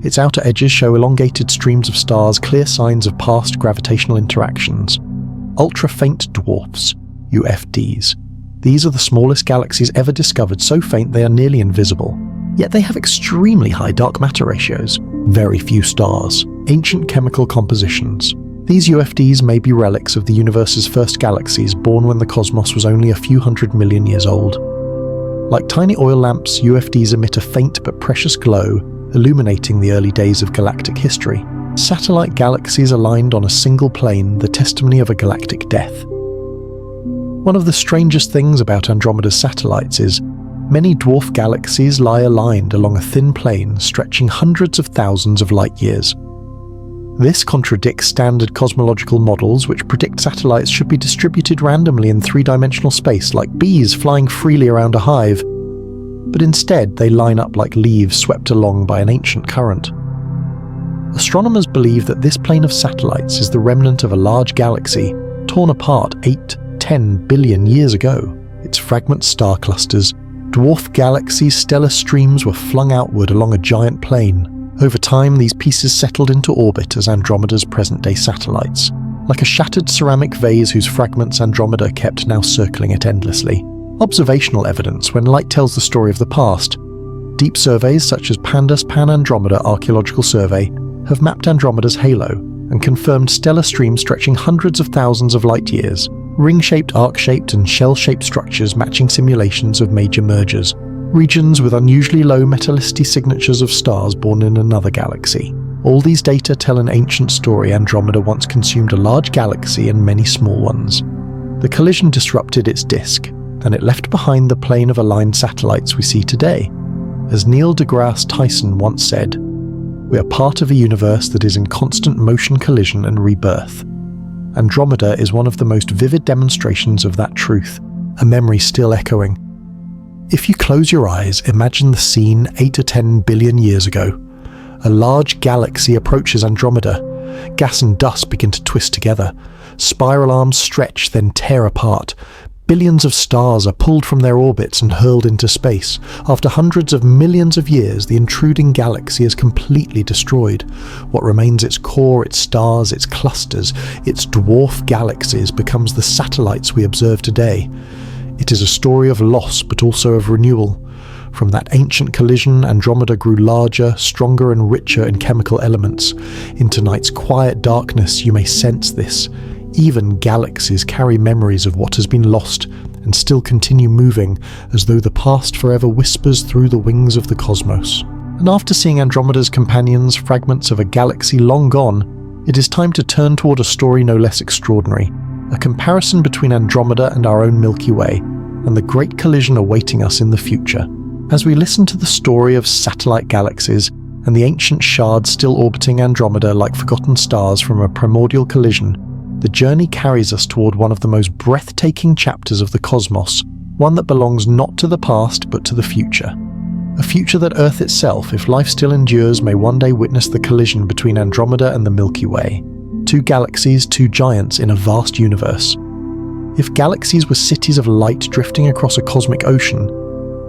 Its outer edges show elongated streams of stars, clear signs of past gravitational interactions. Ultra-faint dwarfs, UFDs. These are the smallest galaxies ever discovered, so faint they are nearly invisible. Yet they have extremely high dark matter ratios, very few stars, ancient chemical compositions. These UFDs may be relics of the universe's first galaxies, born when the cosmos was only a few 100 million years old. Like tiny oil lamps, UFDs emit a faint but precious glow, illuminating the early days of galactic history. Satellite galaxies aligned on a single plane, the testimony of a galactic death. One of the strangest things about Andromeda's satellites is many dwarf galaxies lie aligned along a thin plane stretching hundreds of thousands of light years. This contradicts standard cosmological models which predict satellites should be distributed randomly in three-dimensional space like bees flying freely around a hive, but instead they line up like leaves swept along by an ancient current. Astronomers believe that this plane of satellites is the remnant of a large galaxy torn apart 8-10 billion years ago. Its fragment star clusters, dwarf galaxies' stellar streams were flung outward along a giant plane. Over time, these pieces settled into orbit as Andromeda's present-day satellites, like a shattered ceramic vase whose fragments Andromeda kept now circling it endlessly. Observational evidence when light tells the story of the past. Deep surveys such as Pandas Pan-Andromeda Archaeological Survey have mapped Andromeda's halo and confirmed stellar streams stretching hundreds of thousands of light years, ring-shaped, arc-shaped and shell-shaped structures matching simulations of major mergers, regions with unusually low metallicity signatures of stars born in another galaxy. All these data tell an ancient story. Andromeda once consumed a large galaxy and many small ones. The collision disrupted its disk, and it left behind the plane of aligned satellites we see today. As Neil deGrasse Tyson once said, "We are part of a universe that is in constant motion, collision and rebirth." Andromeda is one of the most vivid demonstrations of that truth, a memory still echoing. If you close your eyes, imagine the scene 8 to 10 billion years ago. A large galaxy approaches Andromeda. Gas and dust begin to twist together. Spiral arms stretch, then tear apart. Billions of stars are pulled from their orbits and hurled into space. After hundreds of millions of years, the intruding galaxy is completely destroyed. What remains, its core, its stars, its clusters, its dwarf galaxies, becomes the satellites we observe today. It is a story of loss, but also of renewal. From that ancient collision, Andromeda grew larger, stronger and richer in chemical elements. In tonight's quiet darkness, you may sense this. Even galaxies carry memories of what has been lost and still continue moving, as though the past forever whispers through the wings of the cosmos. And after seeing Andromeda's companions, fragments of a galaxy long gone, it is time to turn toward a story no less extraordinary. A comparison between Andromeda and our own Milky Way, and the great collision awaiting us in the future. As we listen to the story of satellite galaxies and the ancient shards still orbiting Andromeda like forgotten stars from a primordial collision, the journey carries us toward one of the most breathtaking chapters of the cosmos, one that belongs not to the past but to the future. A future that Earth itself, if life still endures, may one day witness the collision between Andromeda and the Milky Way. Two galaxies, two giants in a vast universe. If galaxies were cities of light drifting across a cosmic ocean,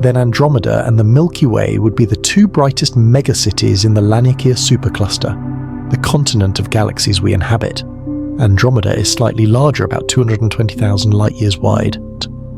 then Andromeda and the Milky Way would be the two brightest megacities in the Laniakea supercluster, the continent of galaxies we inhabit. Andromeda is slightly larger, about 220,000 light-years wide,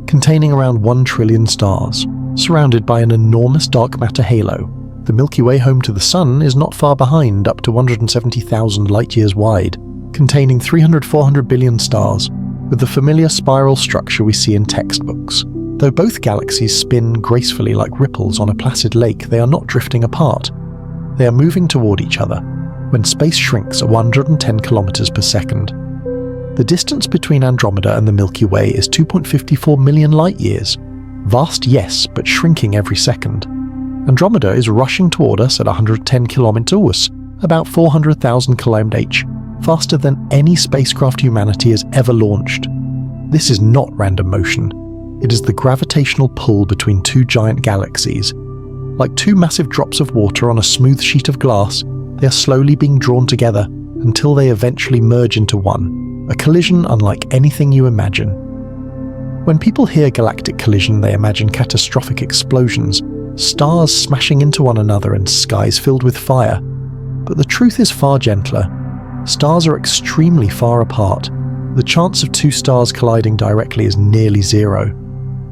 containing around 1 trillion stars, surrounded by an enormous dark matter halo. The Milky Way, home to the Sun, is not far behind, up to 170,000 light-years wide, containing 300-400 billion stars, with the familiar spiral structure we see in textbooks. Though both galaxies spin gracefully like ripples on a placid lake, they are not drifting apart. They are moving toward each other. when space shrinks at 110 kilometers per second. The distance between Andromeda and the Milky Way is 2.54 million light-years. Vast, yes, but shrinking every second. Andromeda is rushing toward us at 110 kilometers, about 400,000 km/h, faster than any spacecraft humanity has ever launched. This is not random motion. It is the gravitational pull between two giant galaxies. Like two massive drops of water on a smooth sheet of glass, they are slowly being drawn together until they eventually merge into one, a collision unlike anything you imagine. When people hear galactic collision, they imagine catastrophic explosions, stars smashing into one another and skies filled with fire. But the truth is far gentler. Stars are extremely far apart. The chance of two stars colliding directly is nearly zero.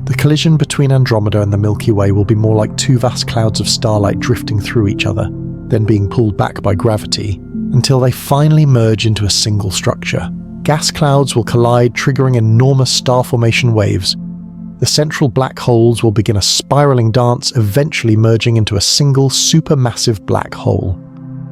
The collision between Andromeda and the Milky Way will be more like two vast clouds of starlight drifting through each other, then being pulled back by gravity, until they finally merge into a single structure. Gas clouds will collide, triggering enormous star formation waves. The central black holes will begin a spiraling dance, eventually merging into a single supermassive black hole.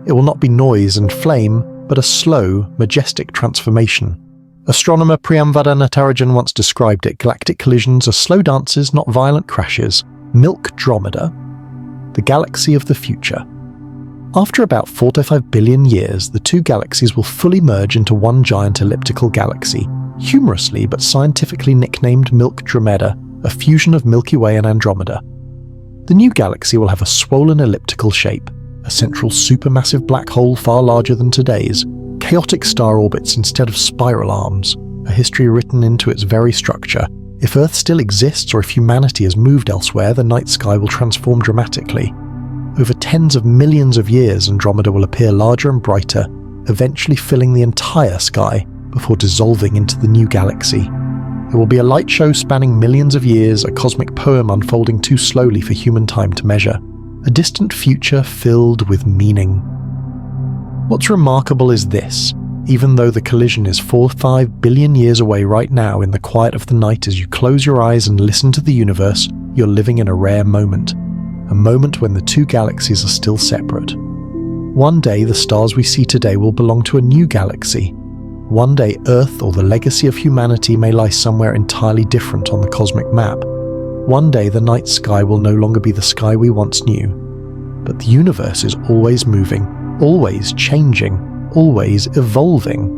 It will not be noise and flame, but a slow, majestic transformation. Astronomer Priyamvada Natarajan once described it: galactic collisions are slow dances, not violent crashes. Milkdromeda, the galaxy of the future. After about 4 to 5 billion years, the two galaxies will fully merge into one giant elliptical galaxy, humorously but scientifically nicknamed Milkdromeda, a fusion of Milky Way and Andromeda. The new galaxy will have a swollen elliptical shape, a central supermassive black hole far larger than today's, chaotic star orbits instead of spiral arms, a history written into its very structure. If Earth still exists or if humanity has moved elsewhere, the night sky will transform dramatically. Over tens of millions of years, Andromeda will appear larger and brighter, eventually filling the entire sky before dissolving into the new galaxy. It will be a light show spanning millions of years, a cosmic poem unfolding too slowly for human time to measure, a distant future filled with meaning. What's remarkable is this: even though the collision is 4 to 5 billion years away right now, in the quiet of the night as you close your eyes and listen to the universe, you're living in a rare moment. A moment when the two galaxies are still separate. One day the stars we see today will belong to a new galaxy. One day Earth or the legacy of humanity may lie somewhere entirely different on the cosmic map. One day the night sky will no longer be the sky we once knew. But the universe is always moving, always changing, always evolving.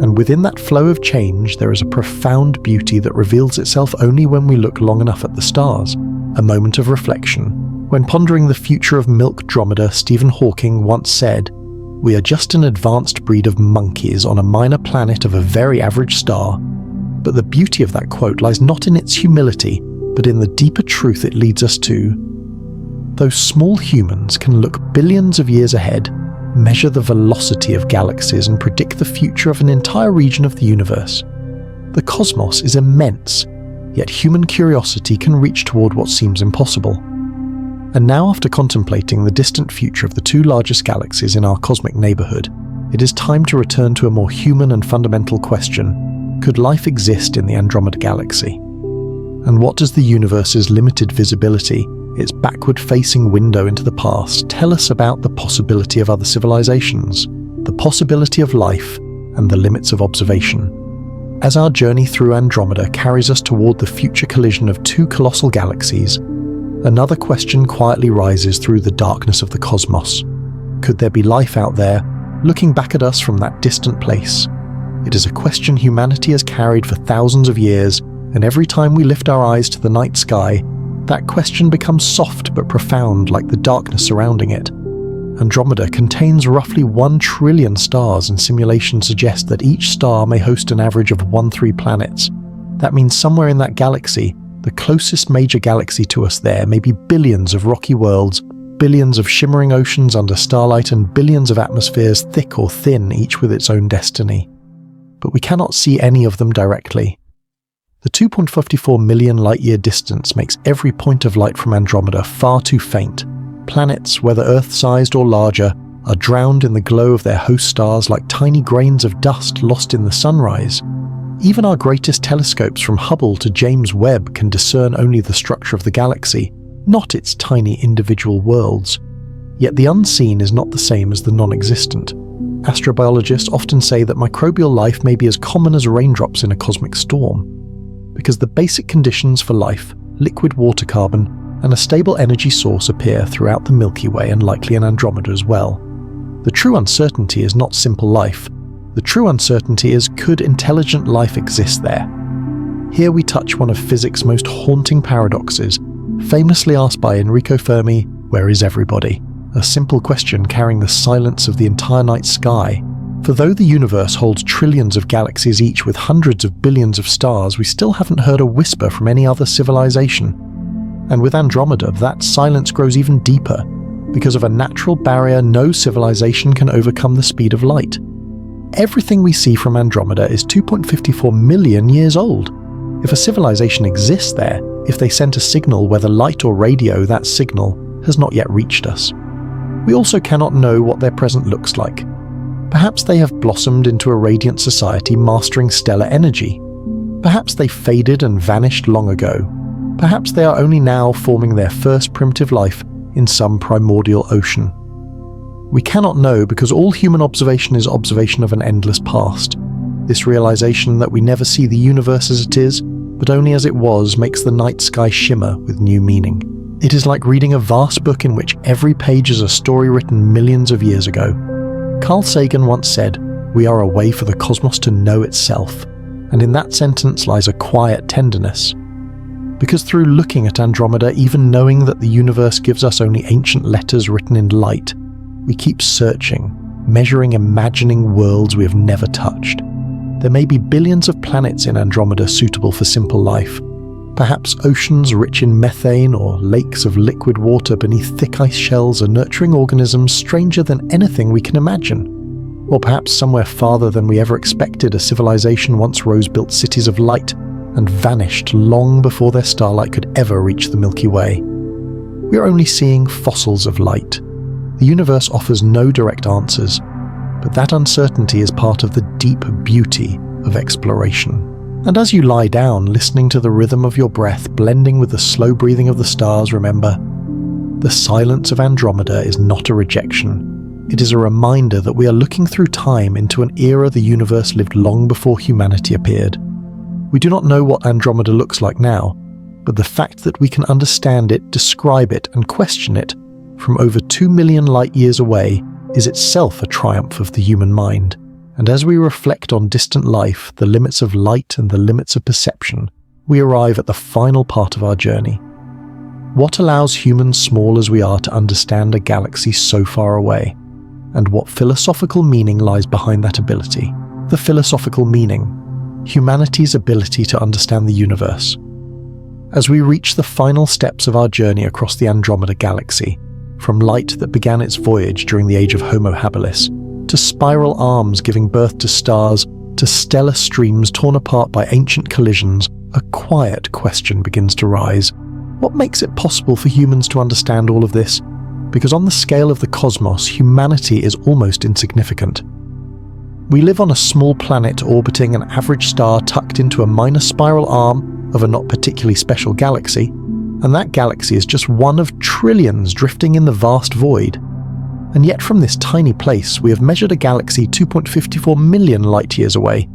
And within that flow of change there is a profound beauty that reveals itself only when we look long enough at the stars. A moment of reflection. When pondering the future of Milkdromeda, Stephen Hawking once said, "We are just an advanced breed of monkeys on a minor planet of a very average star." But the beauty of that quote lies not in its humility, but in the deeper truth it leads us to. Those small humans can look billions of years ahead, measure the velocity of galaxies, and predict the future of an entire region of the universe. The cosmos is immense, yet human curiosity can reach toward what seems impossible. And now, after contemplating the distant future of the two largest galaxies in our cosmic neighborhood, it is time to return to a more human and fundamental question: could life exist in the Andromeda Galaxy? And what does the universe's limited visibility, its backward-facing window into the past, tell us about the possibility of other civilizations, the possibility of life, and the limits of observation? As our journey through Andromeda carries us toward the future collision of two colossal galaxies, another question quietly rises through the darkness of the cosmos. Could there be life out there, looking back at us from that distant place? It is a question humanity has carried for thousands of years, and every time we lift our eyes to the night sky, that question becomes soft but profound, like the darkness surrounding it. Andromeda contains roughly 1 trillion stars, and simulations suggest that each star may host an average of 1-3 planets. That means somewhere in that galaxy, the closest major galaxy to us there, may be billions of rocky worlds, billions of shimmering oceans under starlight, and billions of atmospheres, thick or thin, each with its own destiny. But we cannot see any of them directly. The 2.54 million light-year distance makes every point of light from Andromeda far too faint. Planets, whether Earth-sized or larger, are drowned in the glow of their host stars like tiny grains of dust lost in the sunrise. Even our greatest telescopes from Hubble to James Webb can discern only the structure of the galaxy, not its tiny individual worlds. Yet the unseen is not the same as the non-existent. Astrobiologists often say that microbial life may be as common as raindrops in a cosmic storm, because the basic conditions for life, liquid water carbon, and a stable energy source appear throughout the Milky Way and likely in Andromeda as well. The true uncertainty is not simple life. The true uncertainty is, could intelligent life exist there? Here we touch one of physics' most haunting paradoxes, famously asked by Enrico Fermi, where is everybody? A simple question carrying the silence of the entire night sky. For though the universe holds trillions of galaxies each with hundreds of billions of stars, we still haven't heard a whisper from any other civilization. And with Andromeda, that silence grows even deeper. Because of a natural barrier, no civilization can overcome the speed of light. Everything we see from Andromeda is 2.54 million years old. If a civilization exists there, if they sent a signal, whether light or radio, that signal has not yet reached us. We also cannot know what their present looks like. Perhaps they have blossomed into a radiant society mastering stellar energy. Perhaps they faded and vanished long ago. Perhaps they are only now forming their first primitive life in some primordial ocean. We cannot know because all human observation is observation of an endless past. This realization that we never see the universe as it is, but only as it was, makes the night sky shimmer with new meaning. It is like reading a vast book in which every page is a story written millions of years ago. Carl Sagan once said, "We are a way for the cosmos to know itself," and in that sentence lies a quiet tenderness. Because through looking at Andromeda, even knowing that the universe gives us only ancient letters written in light, we keep searching, measuring, imagining worlds we have never touched. There may be billions of planets in Andromeda suitable for simple life. Perhaps oceans rich in methane or lakes of liquid water beneath thick ice shells are nurturing organisms stranger than anything we can imagine. Or perhaps somewhere farther than we ever expected, a civilization once rose built cities of light and vanished long before their starlight could ever reach the Milky Way. We are only seeing fossils of light. The universe offers no direct answers, but that uncertainty is part of the deep beauty of exploration. And as you lie down, listening to the rhythm of your breath blending with the slow breathing of the stars, remember, the silence of Andromeda is not a rejection. It is a reminder that we are looking through time into an era the universe lived long before humanity appeared. We do not know what Andromeda looks like now, but the fact that we can understand it, describe it, and question it from over 2 million light-years away is itself a triumph of the human mind. And as we reflect on distant life, the limits of light and the limits of perception, we arrive at the final part of our journey. What allows humans small as we are to understand a galaxy so far away? And what philosophical meaning lies behind that ability? The philosophical meaning. Humanity's ability to understand the universe. As we reach the final steps of our journey across the Andromeda Galaxy, from light that began its voyage during the age of Homo habilis, to spiral arms giving birth to stars, to stellar streams torn apart by ancient collisions, a quiet question begins to rise. What makes it possible for humans to understand all of this? Because on the scale of the cosmos, humanity is almost insignificant. We live on a small planet orbiting an average star tucked into a minor spiral arm of a not particularly special galaxy, and that galaxy is just one of trillions drifting in the vast void. And yet from this tiny place, we have measured a galaxy 2.54 million light-years away.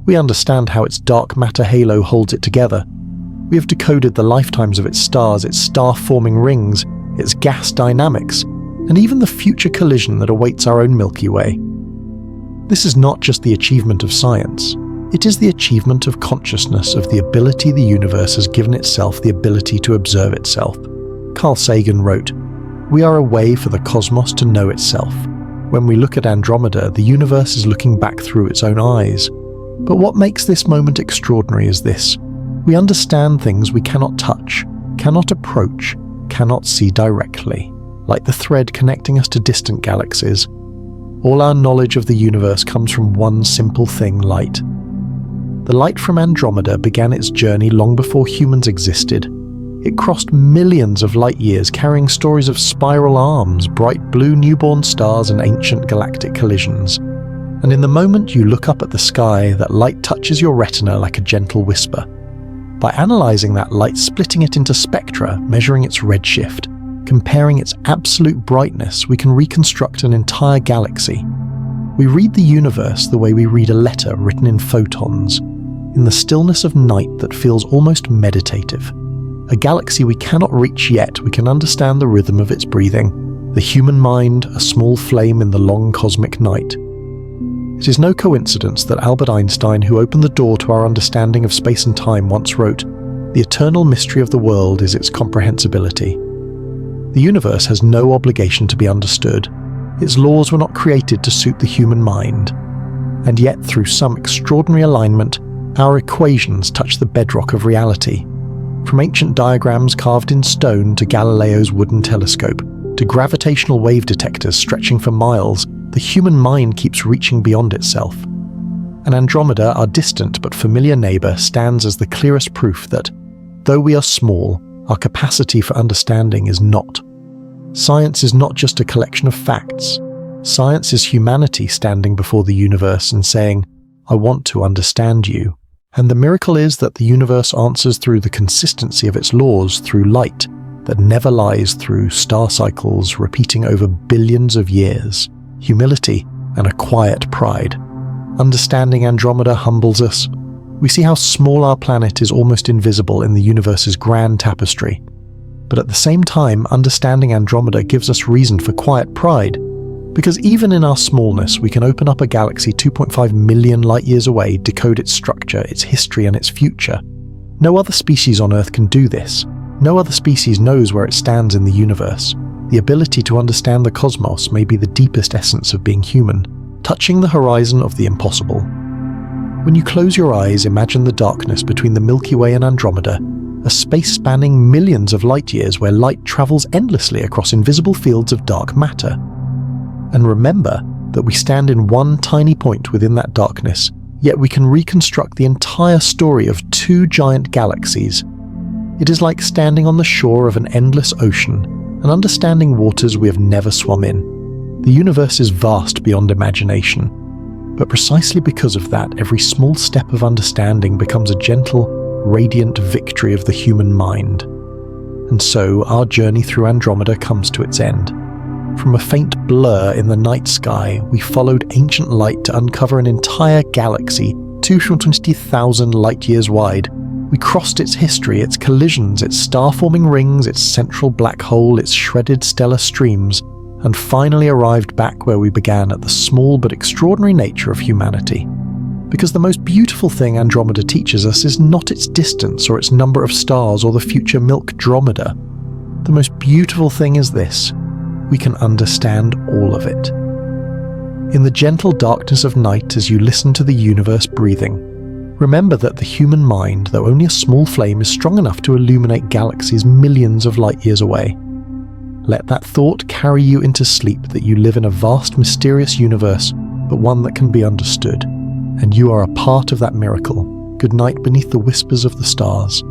We understand how its dark matter halo holds it together. We have decoded the lifetimes of its stars, its star-forming rings, its gas dynamics, and even the future collision that awaits our own Milky Way. This is not just the achievement of science. It is the achievement of consciousness, of the ability the universe has given itself the ability to observe itself. Carl Sagan wrote, "We are a way for the cosmos to know itself. When we look at Andromeda, the universe is looking back through its own eyes. But what makes this moment extraordinary is this. We understand things we cannot touch, cannot approach, cannot see directly, like the thread connecting us to distant galaxies. All our knowledge of the universe comes from one simple thing, light. The light from Andromeda began its journey long before humans existed. It crossed millions of light years, carrying stories of spiral arms, bright blue newborn stars, and ancient galactic collisions. And in the moment you look up at the sky, that light touches your retina like a gentle whisper. By analysing that light, splitting it into spectra, measuring its redshift, comparing its absolute brightness, we can reconstruct an entire galaxy. We read the universe the way we read a letter written in photons, in the stillness of night that feels almost meditative. A galaxy we cannot reach yet, we can understand the rhythm of its breathing, the human mind, a small flame in the long cosmic night. It is no coincidence that Albert Einstein, who opened the door to our understanding of space and time, once wrote, "The eternal mystery of the world is its comprehensibility." The universe has no obligation to be understood. Its laws were not created to suit the human mind. And yet, through some extraordinary alignment, our equations touch the bedrock of reality. From ancient diagrams carved in stone to Galileo's wooden telescope, to gravitational wave detectors stretching for miles, the human mind keeps reaching beyond itself. And Andromeda, our distant but familiar neighbour, stands as the clearest proof that, though we are small, our capacity for understanding is not. Science is not just a collection of facts. Science is humanity standing before the universe and saying, "I want to understand you." And the miracle is that the universe answers through the consistency of its laws, through light that never lies, through star cycles repeating over billions of years, humility and a quiet pride. Understanding Andromeda humbles us. We see how small our planet is, almost invisible in the universe's grand tapestry. But at the same time, understanding Andromeda gives us reason for quiet pride, because even in our smallness, we can open up a galaxy 2.5 million light-years away, decode its structure, its history, and its future. No other species on Earth can do this. No other species knows where it stands in the universe. The ability to understand the cosmos may be the deepest essence of being human, touching the horizon of the impossible. When you close your eyes, imagine the darkness between the Milky Way and Andromeda, a space spanning millions of light-years where light travels endlessly across invisible fields of dark matter. And remember that we stand in one tiny point within that darkness, yet we can reconstruct the entire story of two giant galaxies. It is like standing on the shore of an endless ocean and understanding waters we have never swum in. The universe is vast beyond imagination, but precisely because of that, every small step of understanding becomes a gentle, radiant victory of the human mind. And so our journey through Andromeda comes to its end. From a faint blur in the night sky, we followed ancient light to uncover an entire galaxy, 220,000 light-years wide. We crossed its history, its collisions, its star-forming rings, its central black hole, its shredded stellar streams, and finally arrived back where we began, at the small but extraordinary nature of humanity. Because the most beautiful thing Andromeda teaches us is not its distance or its number of stars or the future Milkdromeda. The most beautiful thing is this: we can understand all of it. In the gentle darkness of night, as you listen to the universe breathing, remember that the human mind, though only a small flame, is strong enough to illuminate galaxies millions of light-years away. Let that thought carry you into sleep, that you live in a vast, mysterious universe, but one that can be understood. And you are a part of that miracle. Good night beneath the whispers of the stars.